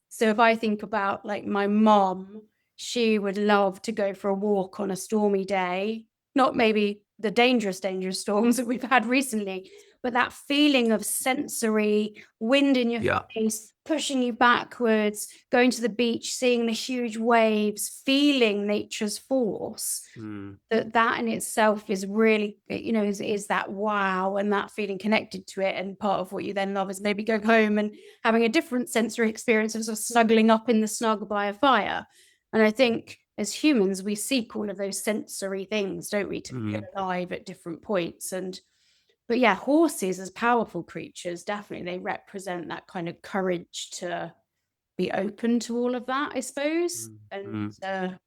So if I think about, like, my mom, she would love to go for a walk on a stormy day, not maybe the dangerous storms that we've had recently, but that feeling of sensory wind in your face, pushing you backwards, going to the beach, seeing the huge waves, feeling nature's force. That in itself is really, is that wow, and that feeling connected to it. And part of what you then love is maybe going home and having a different sensory experience of sort of snuggling up in the snug by a fire. And I think as humans, we seek all of those sensory things, don't we, to feel alive at different points. But yeah, horses as powerful creatures, definitely, they represent that kind of courage to be open to all of that, I suppose, and to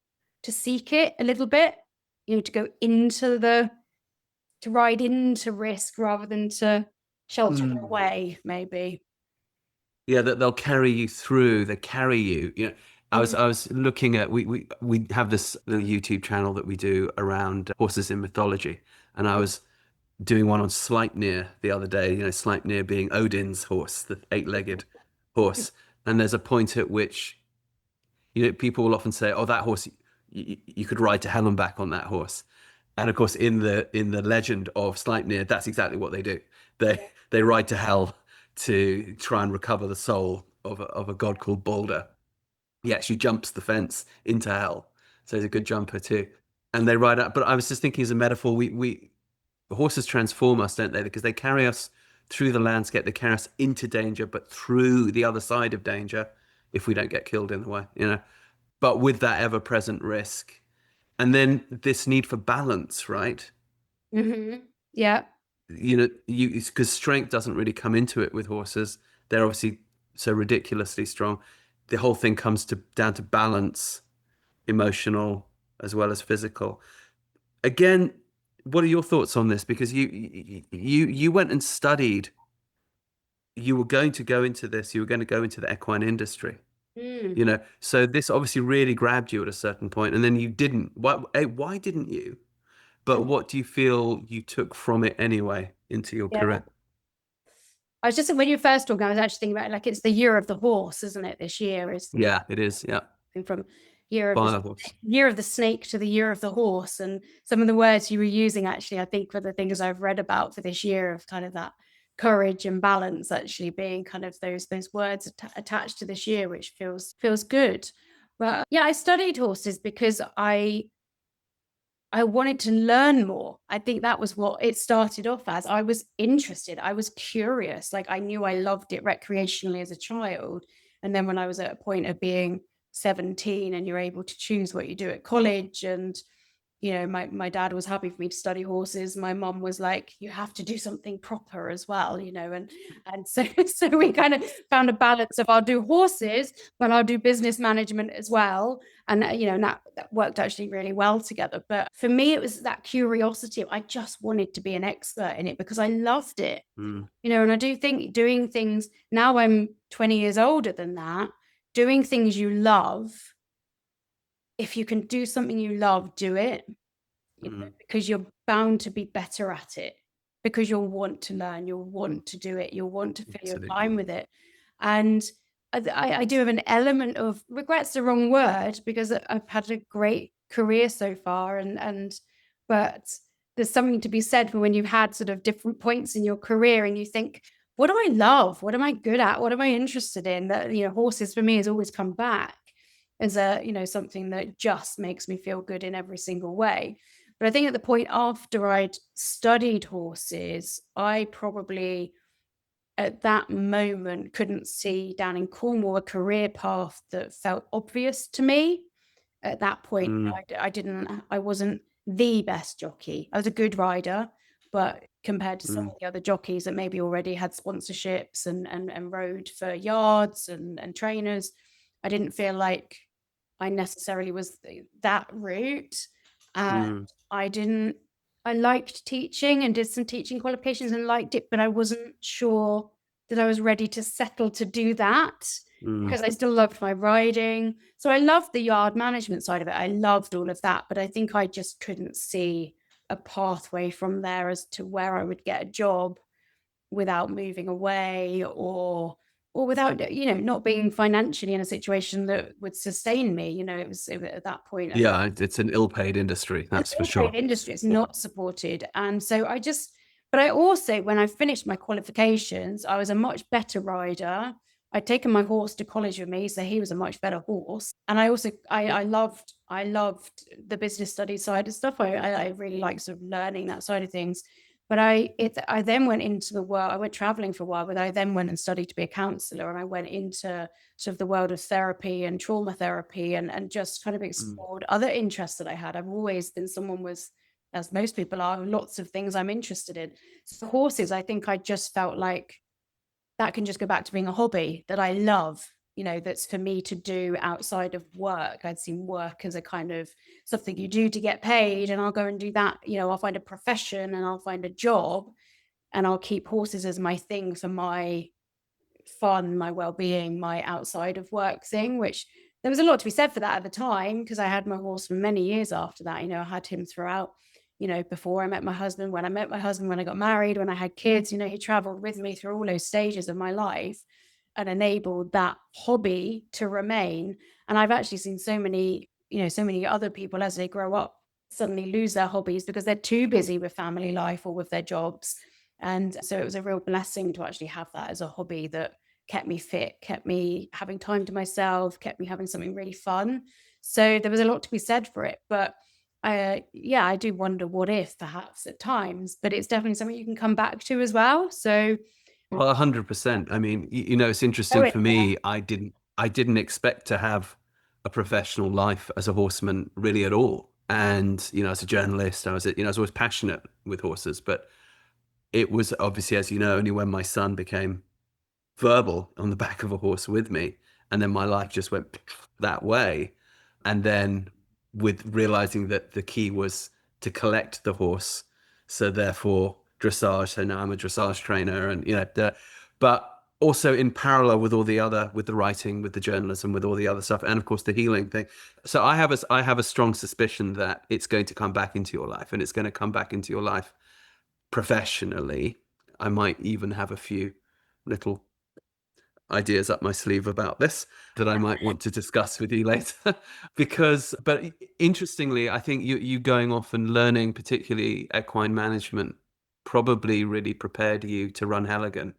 seek it a little bit, to go into to ride into risk rather than to shelter it away, maybe. Yeah, that they'll carry you through. They carry you. I was looking at, we have this little YouTube channel that we do around horses in mythology, and I was doing one on Sleipnir the other day. Sleipnir being Odin's horse, the eight-legged horse, and there's a point at which people will often say, "Oh, that horse, you could ride to hell and back on that horse." And of course, in the legend of Sleipnir, that's exactly what they do. They ride to hell to try and recover the soul of a god called Balder. He actually jumps the fence into hell, so he's a good jumper too. And they ride up. But I was just thinking, as a metaphor, the horses transform us, don't they? Because they carry us through the landscape. They carry us into danger, but through the other side of danger, if we don't get killed in the way, But with that ever-present risk. And then this need for balance, right? Yeah. Because strength doesn't really come into it with horses. They're obviously so ridiculously strong. The whole thing comes down to balance, emotional as well as physical. Again, what are your thoughts on this? Because you went and studied you were going to go into this, you were going to go into the equine industry, Mm. you know, so this obviously really grabbed you at a certain point, and then you didn't. Why didn't you? But what do you feel you took from it anyway into your Yeah. career? I was just, when you first talking, I was actually thinking about, like, it's the year of the horse, isn't it? This year is Yeah, it is. Yeah. from year of Fire the horse. year of the snake to the year of the horse, and some of the words you were using, actually, I think, were the things I've read about for this year, of kind of that courage and balance, actually being kind of those words attached to this year, which feels good. But yeah, I studied horses because I wanted to learn more. I think that was what it started off as. I was interested. I was curious. Like, I knew I loved it recreationally as a child. And then when I was at a point of being 17 and you're able to choose what you do at college, and you know, my dad was happy for me to study horses. My mom was like, you have to do something proper as well, you know, and so so we kind of found a balance of, I'll do horses, but I'll do business management as well. And you know, and that worked actually really well together. But for me, it was that curiosity. I just wanted to be an expert in it because I loved it. Mm. You know, and I do think doing things, now I'm 20 years older than that, doing things you love, if you can do something you love, do it, you know, because you're bound to be better at it, because you'll want to learn, you'll want to do it, you'll want to fill your Absolutely. time with it. And I do have an element of regret's the wrong word, because I've had a great career so far, but there's something to be said for when you've had sort of different points in your career and you think, what do I love? What am I good at? What am I interested in? That, you know, horses for me has always come back as a, you know, something that just makes me feel good in every single way. But I think at the point after I'd studied horses, I probably at that moment couldn't see down in Cornwall a career path that felt obvious to me. At that point, I wasn't the best jockey. I was a good rider, but compared to some of the other jockeys that maybe already had sponsorships and rode for yards and trainers, I didn't feel like I necessarily was that route. And I liked teaching and did some teaching qualifications and liked it, but I wasn't sure that I was ready to settle to do that, because I still loved my riding. So I loved the yard management side of it. I loved all of that, but I think I just couldn't see a pathway from there as to where I would get a job without moving away, or without, you know, not being financially in a situation that would sustain me. You know, it was at that point. Yeah, it's an ill-paid industry, that's for sure. Industry, it's not supported. And so but I also, when I finished my qualifications, I was a much better rider. I'd taken my horse to college with me, so he was a much better horse. And I also, I loved the business study side of stuff. I really like sort of learning that side of things. But I then went into the world. I went traveling for a while, but I then went and studied to be a counselor, and I went into sort of the world of therapy and trauma therapy, and just kind of explored other interests that I had. I've always been someone with, as most people are, lots of things I'm interested in. So horses, I think I just felt like that can just go back to being a hobby that I love, you know, that's for me to do outside of work. I'd seen work as a kind of something you do to get paid, and I'll go and do that. You know, I'll find a profession and I'll find a job, and I'll keep horses as my thing for my fun, my well-being, my outside of work thing, which there was a lot to be said for that at the time, because I had my horse for many years after that. You know, I had him throughout, you know, before I met my husband, when I met my husband, when I got married, when I had kids. You know, he traveled with me through all those stages of my life and enabled that hobby to remain. And I've actually seen so many, you know, so many other people as they grow up suddenly lose their hobbies because they're too busy with family life or with their jobs. And so it was a real blessing to actually have that as a hobby that kept me fit, kept me having time to myself, kept me having something really fun. So there was a lot to be said for it. But yeah, I do wonder what if, perhaps at times, but it's definitely something you can come back to as well. So, Well, 100%. I mean, you know, it's interesting for me. I didn't expect to have a professional life as a horseman really at all. And, you know, as a journalist, I was always passionate with horses, but it was obviously, as you know, only when my son became verbal on the back of a horse with me, and then my life just went that way. And then with realizing that the key was to collect the horse, so therefore dressage. So now I'm a dressage trainer, and you know, but also in parallel with all the other, with the writing, with the journalism, with all the other stuff, and of course the healing thing. So I have a strong suspicion that it's going to come back into your life, and it's going to come back into your life professionally. I might even have a few little ideas up my sleeve about this that I might want to discuss with you later. But interestingly, I think you going off and learning, particularly equine management, probably really prepared you to run Heligan,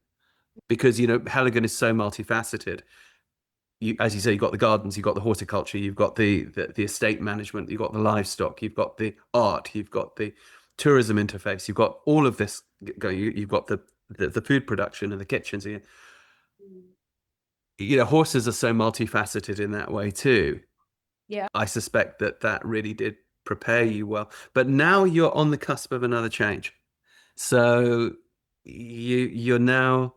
because Heligan is so multifaceted. As you say, you've got the gardens, you've got the horticulture, you've got the estate management, you've got the livestock, you've got the art, you've got the tourism interface, you've got all of this going. You've got the food production and the kitchens. Horses are so multifaceted in that way too. Yeah. I suspect that really did prepare you well. But now you're on the cusp of another change. So you're now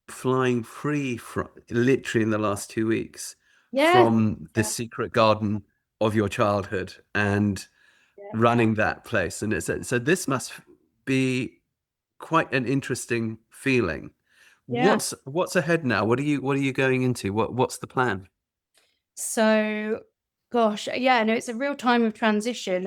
flying free from, literally in the last 2 weeks, from the secret garden of your childhood and running that place. And so this must be quite an interesting feeling. Yeah. What's ahead now? What are you going into? What's the plan? So, gosh, yeah, no, it's a real time of transition,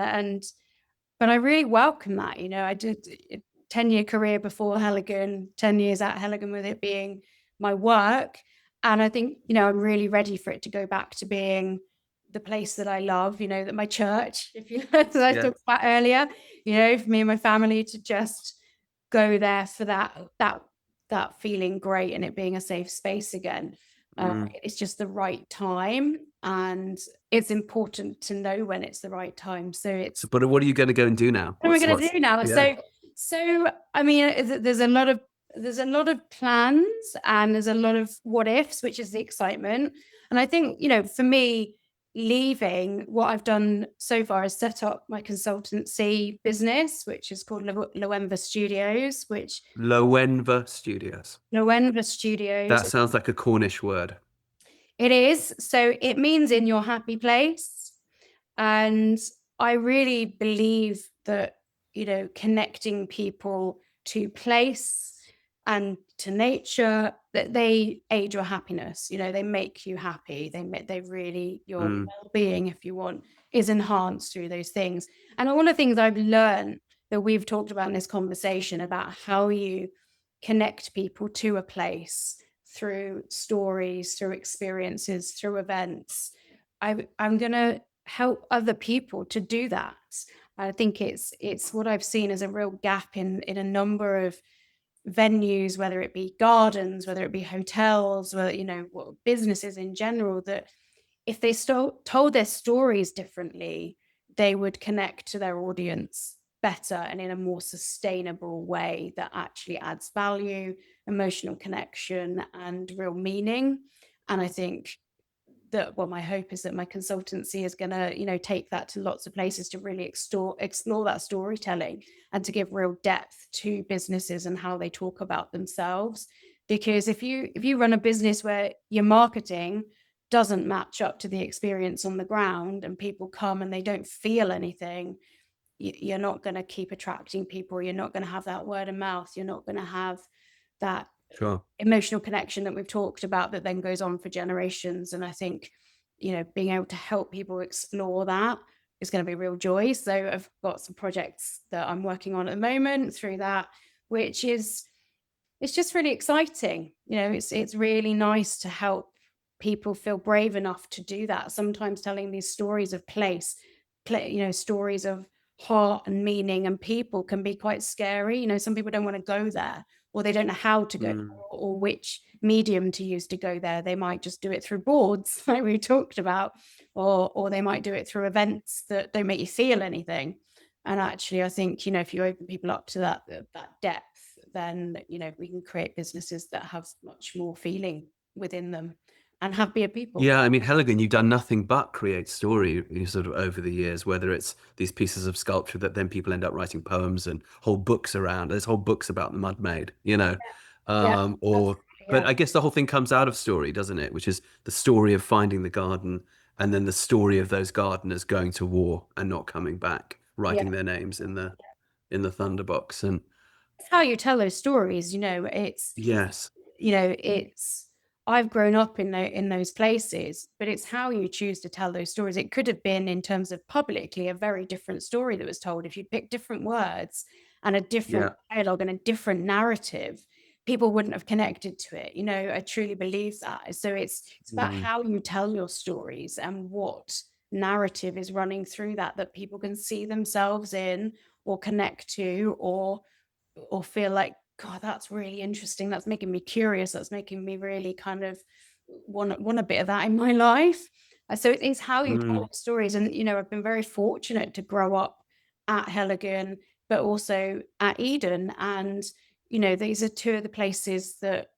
but I really welcome that. I did a 10-year career before Heligan, 10 years at Heligan with it being my work. And I think, I'm really ready for it to go back to being the place that I love, that my church, if you know, as I talked about earlier, for me and my family to just go there for that feeling great and it being a safe space again. It's just the right time, and it's important to know when it's the right time. But what are you going to go and do now? What am I going to do now? Yeah. So I mean, there's a lot of plans, and there's a lot of what ifs, which is the excitement. And I think, for me, leaving, what I've done so far is set up my consultancy business, which is called Loenva Studios, Loenva Studios. Loenva Studios. That sounds like a Cornish word. It is. So it means in your happy place. And I really believe that, connecting people to place and to nature, that they aid your happiness. They make you happy. They really, your well-being, if you want, is enhanced through those things. And all the things I've learned that we've talked about in this conversation about how you connect people to a place through stories, through experiences, through events. I'm going to help other people to do that. I think it's what I've seen as a real gap in a number of venues, whether it be gardens, whether it be hotels, whether, businesses in general, that if they told their stories differently, they would connect to their audience better and in a more sustainable way that actually adds value, emotional connection, and real meaning. And I think that my hope is that my consultancy is going to, take that to lots of places to really explore that storytelling and to give real depth to businesses and how they talk about themselves. Because if you run a business where your marketing doesn't match up to the experience on the ground and people come and they don't feel anything, you're not going to keep attracting people. You're not going to have that word of mouth. You're not going to have that emotional connection that we've talked about that then goes on for generations. And I think, being able to help people explore that is going to be a real joy. So I've got some projects that I'm working on at the moment through that, which is, it's just really exciting. It's really nice to help people feel brave enough to do that. Sometimes telling these stories of stories of heart and meaning and people can be quite scary. Some people don't want to go there, or they don't know how to go there, or which medium to use to go there. They might just do it through boards like we talked about, or they might do it through events that don't make you feel anything. And actually, I think, if you open people up to that depth, then, we can create businesses that have much more feeling within them and happier people. Yeah, I mean, Heligan, you've done nothing but create story sort of over the years, whether it's these pieces of sculpture that then people end up writing poems and whole books around. There's whole books about the Mud Maid, But I guess the whole thing comes out of story, doesn't it? Which is the story of finding the garden, and then the story of those gardeners going to war and not coming back, writing their names in the Thunderbox. And it's how you tell those stories, it's yes. I've grown up in those places, but it's how you choose to tell those stories. It could have been, in terms of publicly, a very different story that was told. If you'd picked different words and a different Yeah. dialogue and a different narrative, people wouldn't have connected to it. I truly believe that. So it's about Mm. how you tell your stories and what narrative is running through that people can see themselves in, or connect to, or feel like, God, that's really interesting. That's making me curious. That's making me really kind of want a bit of that in my life. So it's how you tell stories. And, I've been very fortunate to grow up at Heligan, but also at Eden. And, these are two of the places that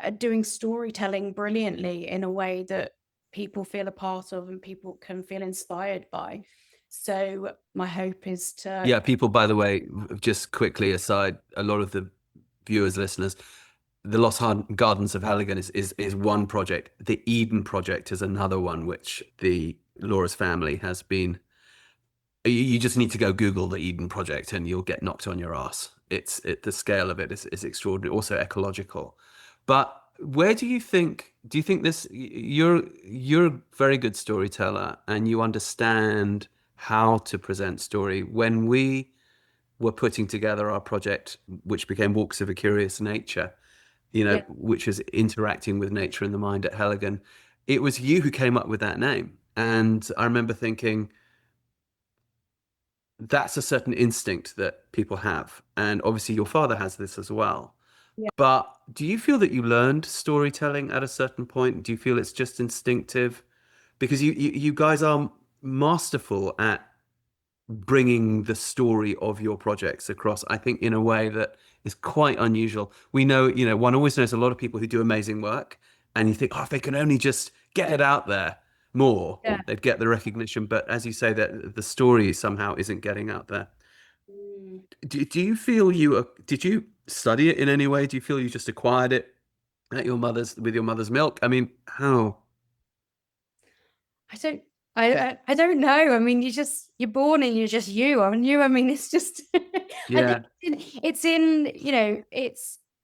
are doing storytelling brilliantly in a way that people feel a part of and people can feel inspired by. So my hope is to... Yeah, people, by the way, just quickly aside, a lot of the viewers, listeners, the Lost Gardens of Heligan is one project. The Eden project is another one, which the Laura's family has been. You just need to go Google the Eden project and you'll get knocked on your ass. The scale of it is extraordinary, also ecological. But where do you think this, you're a very good storyteller and you understand how to present story. When we were putting together our project, which became Walks of a Curious Nature, Yeah. which is interacting with nature in the mind at Heligan, it was you who came up with that name. And I remember thinking, that's a certain instinct that people have. And obviously your father has this as well. Yeah. But do you feel that you learned storytelling at a certain point? Do you feel it's just instinctive? Because you guys are masterful at bringing the story of your projects across, I think, in a way that is quite unusual. We know, one always knows a lot of people who do amazing work, and you think, oh, if they can only just get it out there more, Yeah. they'd get the recognition. But as you say, that the story somehow isn't getting out there. Do you feel did you study it in any way? Do you feel you just acquired it with your mother's milk? I mean, how? I don't know. I mean, you're born and you're just you, aren't you? I mean, it's just I think Yeah. it's in,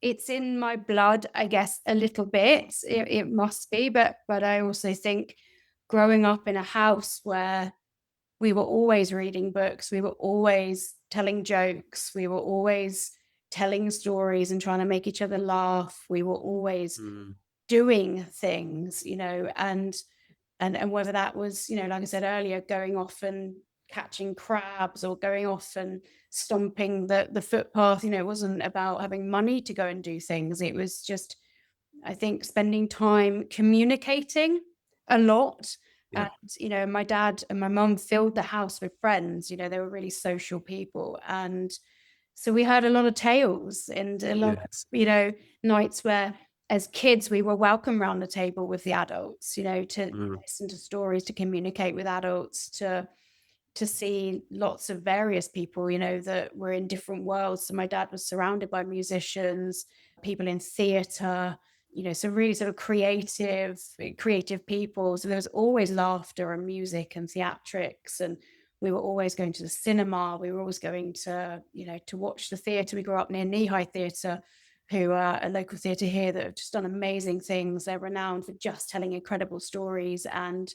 it's in my blood, I guess, a little bit. It must be, but I also think growing up in a house where we were always reading books, we were always telling jokes, we were always telling stories and trying to make each other laugh. We were always doing things, and whether that was, like I said earlier, going off and catching crabs or going off and stomping the footpath, it wasn't about having money to go and do things. It was just, I think, spending time communicating a lot. Yeah. And, my dad and my mum filled the house with friends. They were really social people. And so we heard a lot of tales and a lot of, nights where, as kids, we were welcome around the table with the adults, to listen to stories, to communicate with adults, to see lots of various people, that were in different worlds. So my dad was surrounded by musicians, people in theatre, so really sort of creative people. So there was always laughter and music and theatrics, and we were always going to the cinema. We were always going to, to watch the theatre. We grew up near Knee-High Theatre, who are a local theatre here that have just done amazing things. They're renowned for just telling incredible stories and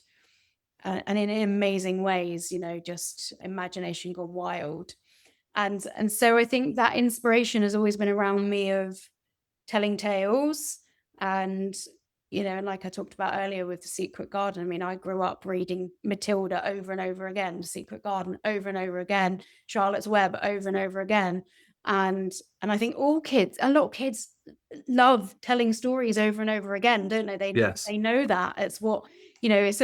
in amazing ways, just imagination gone wild. And so I think that inspiration has always been around me, of telling tales. And, like I talked about earlier with The Secret Garden, I mean, I grew up reading Matilda over and over again, The Secret Garden over and over again, Charlotte's Web over and over again. And I think a lot of kids love telling stories over and over again, don't they? They know that. It's what, it's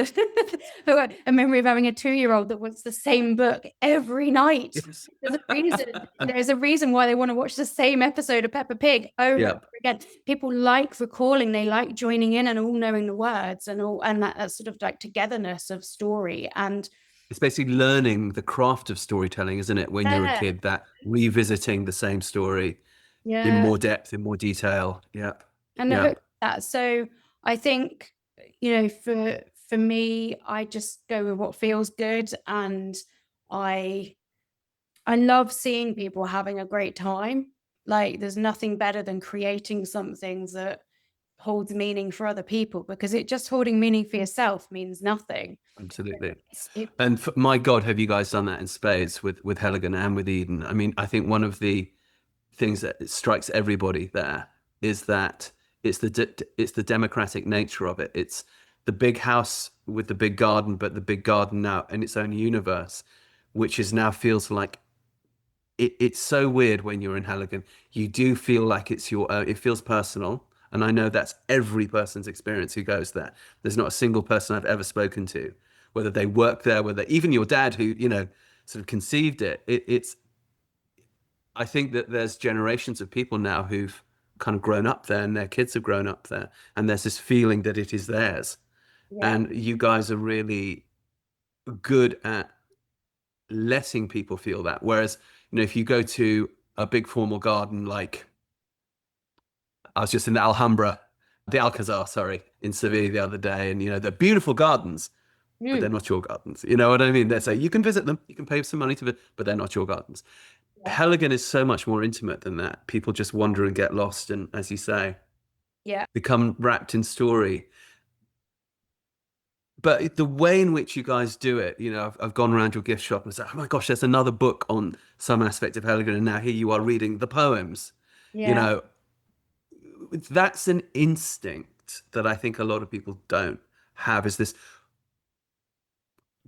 a memory of having a 2-year-old that wants the same book every night. Yes. There's a reason why they want to watch the same episode of Peppa Pig over and over again. People like recalling, they like joining in and all knowing the words and that sort of like togetherness of story. And it's basically learning the craft of storytelling, isn't it? When you're a kid, that revisiting the same story in more depth, in more detail. And that. So I think, for me, I just go with what feels good, and I love seeing people having a great time. Like, there's nothing better than creating something that holds meaning for other people, because it just holding meaning for yourself means nothing. Absolutely. It, And my God, have you guys done that in spades with Heligan and with Eden? I mean, I think one of the things that strikes everybody there is that it's the democratic nature of it. It's the big house with the big garden, but the big garden now in its own universe, which is now feels like it's so weird when you're in Heligan. You do feel like it's your own. It feels personal. And I know that's every person's experience who goes there. There's not a single person I've ever spoken to, whether they work there, whether even your dad who, sort of conceived it. I think that there's generations of people now who've kind of grown up there and their kids have grown up there. And there's this feeling that it is theirs. yeah, And you guys are really good at letting people feel that. Whereas, if you go to a big formal garden, like I was just in the Alcazar, sorry, in Seville the other day, and they're beautiful gardens, but they're not your gardens. You know what I mean? They say you can visit them, you can pay some money to visit, but they're not your gardens. Yeah. Heligan is so much more intimate than that. People just wander and get lost, and as you say, yeah, become wrapped in story. But the way in which you guys do it, I've gone around your gift shop and said, oh my gosh, there's another book on some aspect of Heligan, and now here you are reading the poems. yeah, That's an instinct that I think a lot of people don't have, is this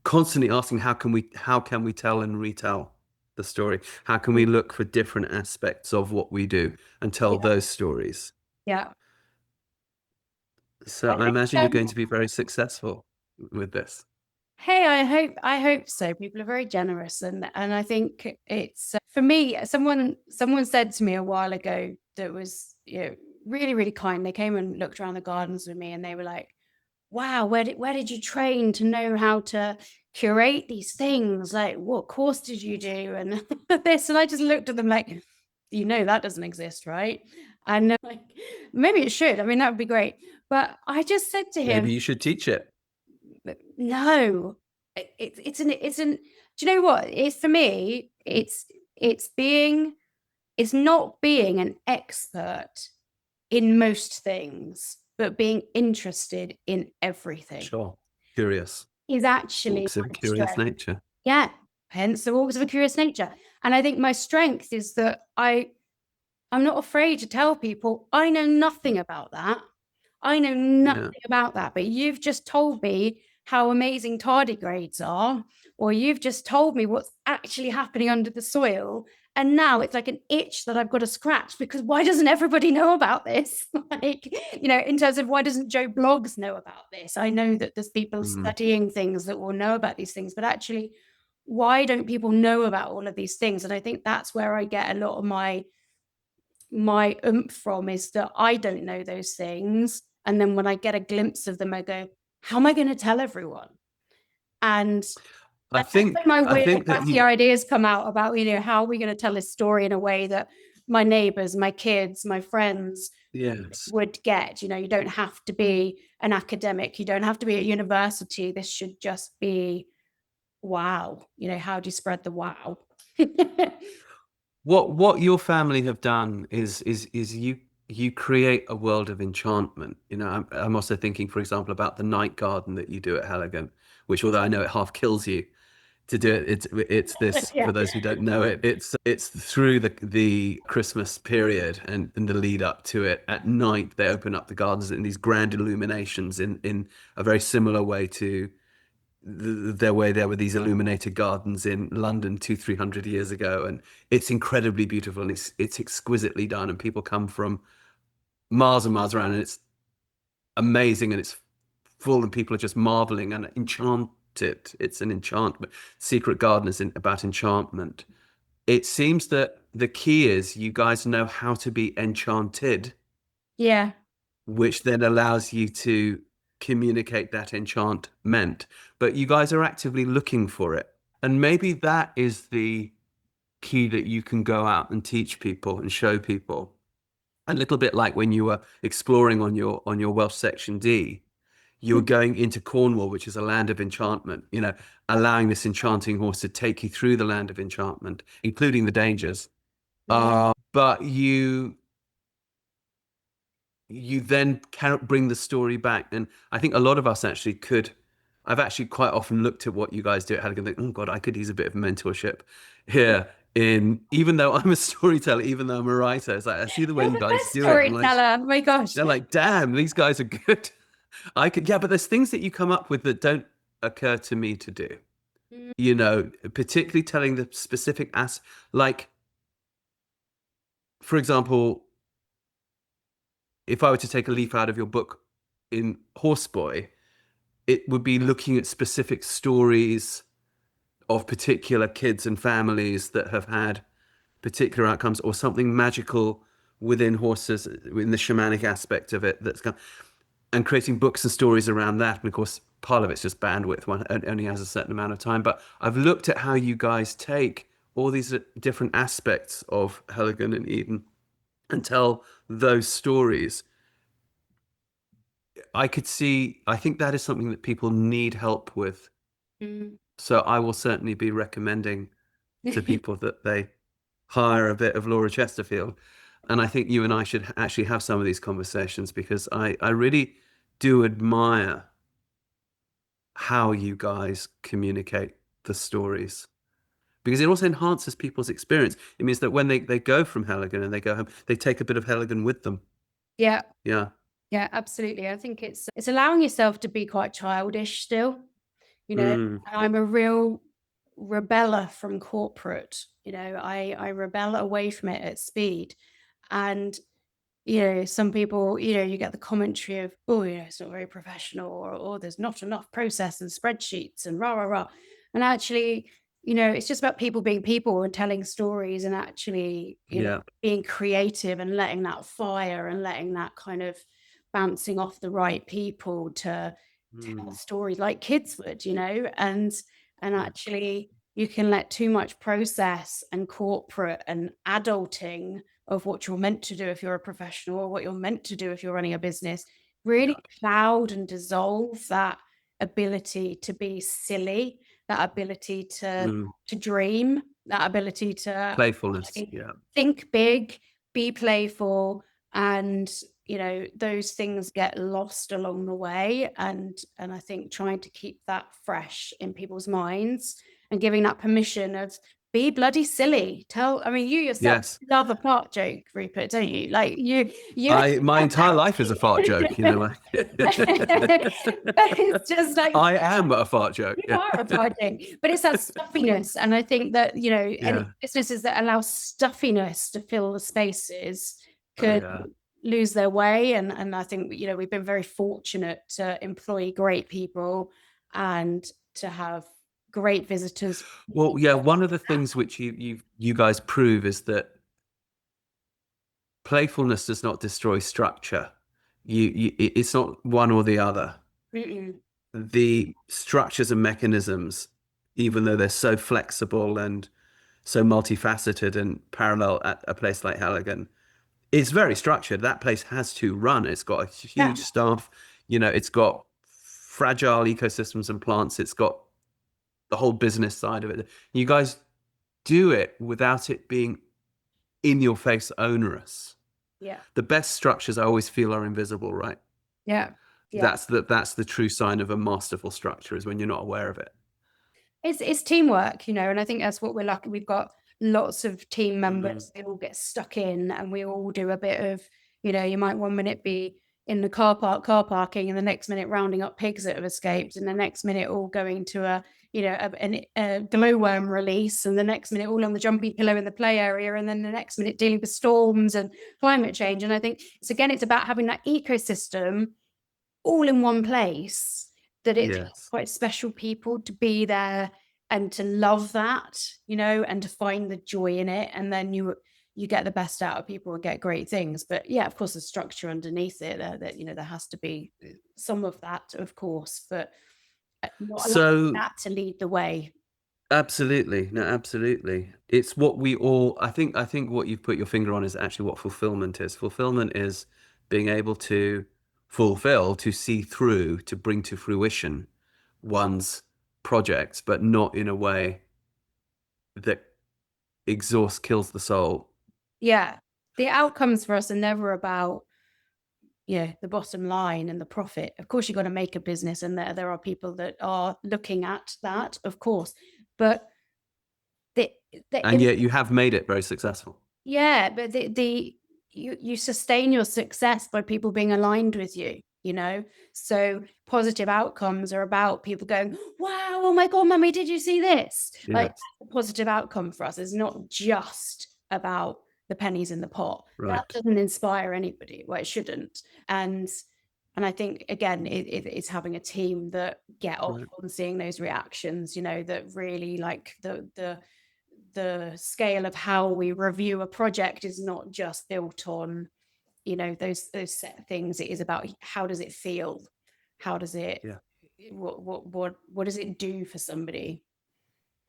constantly asking, how can we tell and retell the story? How can we look for different aspects of what we do and tell those stories? yeah. So I I think, imagine you're going to be very successful with this. hey, I hope so. People are very generous, and I think it's for me. Someone said to me a while ago that was really, really kind. They came and looked around the gardens with me, and they were like, "Wow, where did you train to know how to curate these things? Like, what course did you do?" And this, and I just looked at them like, that doesn't exist, right? And like, maybe it should. I mean, that would be great. But I just said to him, Maybe you should teach it. no, it's do you know what? It's for me, it's not being an expert in most things, but being interested in everything Sure. Curious. is actually Walks of my curious strength. nature. Yeah, hence the walks of a curious nature. And I think my strength is that I'm not afraid to tell people I know nothing about that. I know nothing about that, but you've just told me how amazing tardigrades are, or you've just told me what's actually happening under the soil. And now it's like an itch that I've got to scratch, because why doesn't everybody know about this? Like, in terms of why doesn't Joe Blogs know about this? I know that there's people studying things that will know about these things, but actually, why don't people know about all of these things? And I think that's where I get a lot of my oomph from, is that I don't know those things. And then when I get a glimpse of them, I go, how am I going to tell everyone? And I think my weird that wacky ideas come out about, how are we going to tell this story in a way that my neighbors, my kids, my friends would get. You don't have to be an academic. You don't have to be at university. This should just be wow. How do you spread the wow? what your family have done is you create a world of enchantment. I'm also thinking, for example, about the night garden that you do at Heligan, which, although I know it half kills you to do it, it's this for those who don't know it, it's through the Christmas period and the lead up to it. At night they open up the gardens in these grand illuminations in a very similar way to there were these illuminated gardens in London 200-300 years ago, and it's incredibly beautiful, and it's exquisitely done, and people come from miles and miles around, and it's amazing, and it's full, and people are just marveling and enchanted. It's an enchantment. Secret Garden is about enchantment. It seems that the key is you guys know how to be enchanted, which then allows you to communicate that enchantment, but you guys are actively looking for it. And maybe that is the key that you can go out and teach people and show people. A little bit like when you were exploring on your Welsh Section D, you were going into Cornwall, which is a land of enchantment, allowing this enchanting horse to take you through the land of enchantment, including the dangers. But you you then can bring the story back. And I think a lot of us actually could. I've actually quite often looked at what you guys do at Heligan and think, oh God, I could use a bit of mentorship here. Even though I'm a storyteller, even though I'm a writer, it's like I see the way You're you the guys best do it. I'm like, storyteller. Oh my gosh. they're like, damn, these guys are good. I could, yeah, but there's things that you come up with that don't occur to me to do. You know, particularly telling the specific like, for example, if I were to take a leaf out of your book in Horseboy, it would be looking at specific stories of particular kids and families that have had particular outcomes, or something magical within horses, in the shamanic aspect of it, and creating books and stories around that. And of course, part of it's just bandwidth. One only has a certain amount of time. But I've looked at how you guys take all these different aspects of Heligan and Eden and tell those stories. I think that is something that people need help with. So I will certainly be recommending to people that they hire a bit of Laura Chesterfield. And I think you and I should actually have some of these conversations, because I really do admire how you guys communicate the stories, because it also enhances people's experience. It means that when they go from Heligan and they go home, they take a bit of Heligan with them. Yeah. Yeah. Yeah, absolutely. I think it's allowing yourself to be quite childish still. You know, I'm a real rebeller from corporate. You know, I rebel away from it at speed. And, you know, some people, you know, you get the commentary of, oh, you know, it's not very professional, or there's not enough process and spreadsheets and rah, rah, rah. And actually, you know, it's just about people being people and telling stories, and actually, you know, being creative and letting that fire and letting that kind of bouncing off the right people to tell stories like kids would, you know, and actually you can let too much process and corporate and adulting of what you're meant to do if you're a professional, or what you're meant to do if you're running a business, really cloud and dissolve that ability to be silly, that ability to dream, that ability to Playfulness. think big, be playful. And, you know, those things get lost along the way. And I think trying to keep that fresh in people's minds and giving that permission of be bloody silly. I mean, you yourself love a fart joke, Rupert, don't you? Like you my entire life is a fart joke, you know. Like it's just like I am a fart joke. You are a fart joke, but it's that stuffiness. And I think that, you know, any businesses that allow stuffiness to fill the spaces could lose their way. And I think, you know, we've been very fortunate to employ great people and to have great visitors. Well, yeah, one of the things which you guys prove is that playfulness does not destroy structure. It's not one or the other. The structures and mechanisms, even though they're so flexible and so multifaceted and parallel at a place like Heligan, it's very structured. That place has to run. It's got a huge staff. You know, it's got fragile ecosystems and plants. It's got the whole business side of it. You guys do it without it being in your face onerous. Yeah. The best structures I always feel are invisible, right? Yeah. That's the true sign of a masterful structure, is when you're not aware of it. It's teamwork, you know, and I think that's what we're lucky. We've got lots of team members. They all get stuck in, and we all do a bit of, you know, you might one minute be in the car parking, and the next minute rounding up pigs that have escaped, and the next minute all going to a glowworm release, and the next minute all on the jumpy pillow in the play area, and then the next minute dealing with storms and climate change. And I think it's about having that ecosystem all in one place, that it's quite special people to be there and to love that, you know, and to find the joy in it. And then you get the best out of people and get great things. But yeah, of course, the structure underneath it, that, you know, there has to be some of that, of course, but not allowing that to lead the way. Absolutely. No, absolutely. It's what we all, I think what you've put your finger on is actually what fulfillment is. Fulfillment is being able to fulfill, to see through, to bring to fruition one's projects, but not in a way that exhausts, kills the soul. Yeah. The outcomes for us are never about the bottom line and the profit. Of course, you've got to make a business, and there are people that are looking at that, of course. But and yet you have made it very successful. Yeah, but you sustain your success by people being aligned with you, So positive outcomes are about people going, wow, oh my God, Mummy, did you see this? Yes. Like, a positive outcome for us is not just about the pennies in the pot. Right. That doesn't inspire anybody. Well, it shouldn't. And I think, again, it's having a team that get off on seeing those reactions, that really like the scale of how we review a project is not just built on, those set things. It is about how does it feel? How does it, what does it do for somebody?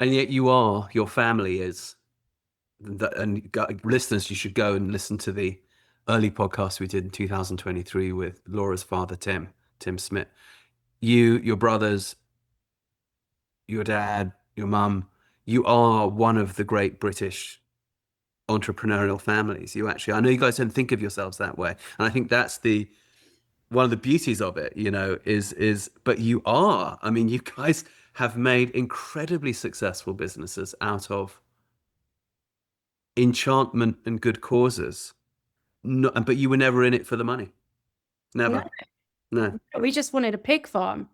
And yet your family is, and listeners, you should go and listen to the early podcast we did in 2023 with Laura's father, Tim Smith. Your brothers, your dad, your mum, you are one of the great British entrepreneurial families. I know you guys don't think of yourselves that way. And I think that's one of the beauties of it, but you are. I mean, you guys have made incredibly successful businesses out of enchantment and good causes. But you were never in it for the money. Never. No. We just wanted a pig farm.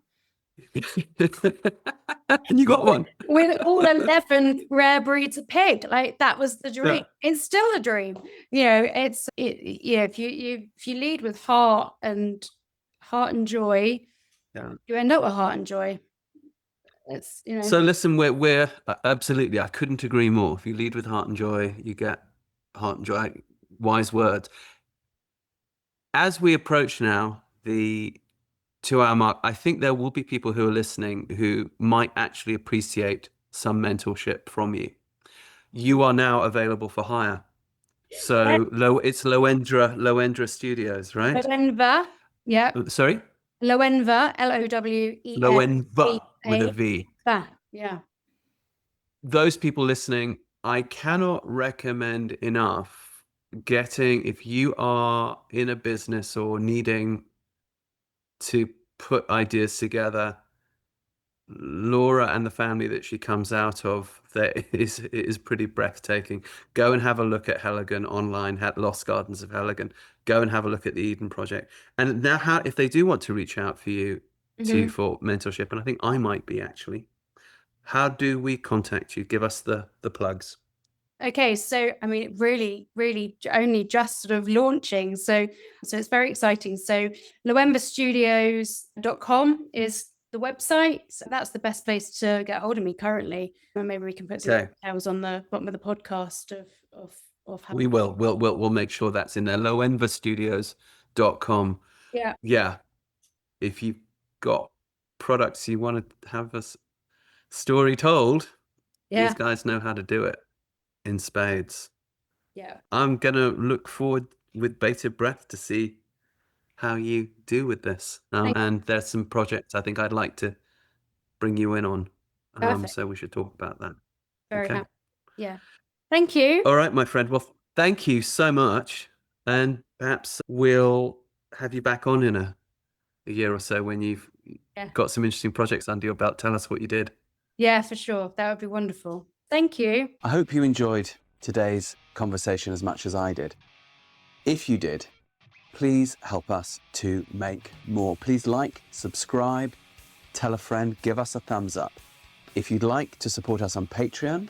And you got one with all 11 rare breeds of pig. Like, that was the dream. Yeah. It's still a dream. If you lead with heart and joy, you end up with heart and joy. It's So listen, we're absolutely, I couldn't agree more. If you lead with heart and joy, you get heart and joy. Wise words. As we approach now the 2-hour mark, I think there will be people who are listening who might actually appreciate some mentorship from you. You are now available for hire. So it's Loendra Studios, right? Loenva, yeah. Sorry? Loenva, Lowenva. Loenva with a V. Yeah. Those people listening, I cannot recommend enough if you are in a business or needing to put ideas together, Laura and the family that she comes out of, it is pretty breathtaking. Go and have a look at Heligan online, at Lost Gardens of Heligan. Go and have a look at the Eden Project. And now, if they do want to reach out for you for mentorship, and I think I might be actually, how do we contact you? Give us the plugs. Okay, so I mean, really only just sort of launching. So it's very exciting. So loenvastudios.com is the website. So that's the best place to get hold of me currently. And maybe we can put some details on the bottom of the podcast of how we will. We'll make sure that's in there. loenvastudios.com. Yeah. If you've got products you want to have a story told, these guys know how to do it in spades. Yeah. I'm going to look forward with bated breath to see how you do with this. And there's some projects I think I'd like to bring you in on. So we should talk about that. Very happy. Yeah. Thank you. All right, my friend. Well, thank you so much. And perhaps we'll have you back on in a year or so when you've got some interesting projects under your belt. Tell us what you did. Yeah, for sure. That would be wonderful. Thank you. I hope you enjoyed today's conversation as much as I did. If you did, please help us to make more. Please like, subscribe, tell a friend, give us a thumbs up. If you'd like to support us on Patreon,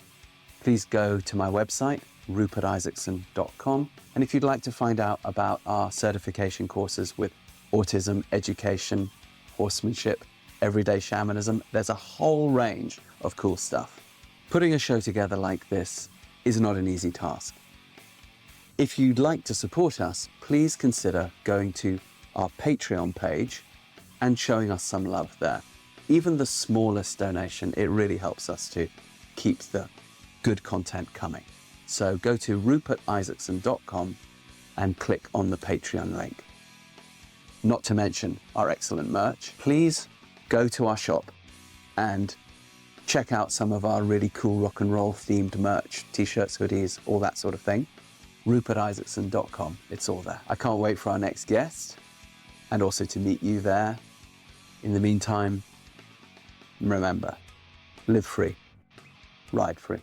please go to my website, rupertisaacson.com. And if you'd like to find out about our certification courses with autism, education, horsemanship, everyday shamanism, there's a whole range of cool stuff. Putting a show together like this is not an easy task. If you'd like to support us, please consider going to our Patreon page and showing us some love there. Even the smallest donation, it really helps us to keep the good content coming. So go to rupertisaacson.com and click on the Patreon link. Not to mention our excellent merch. Please go to our shop and check out some of our really cool rock and roll themed merch, t-shirts, hoodies, all that sort of thing. rupertisaacson.com, it's all there. I can't wait for our next guest. and also to meet you there. In the meantime, remember, live free, ride free.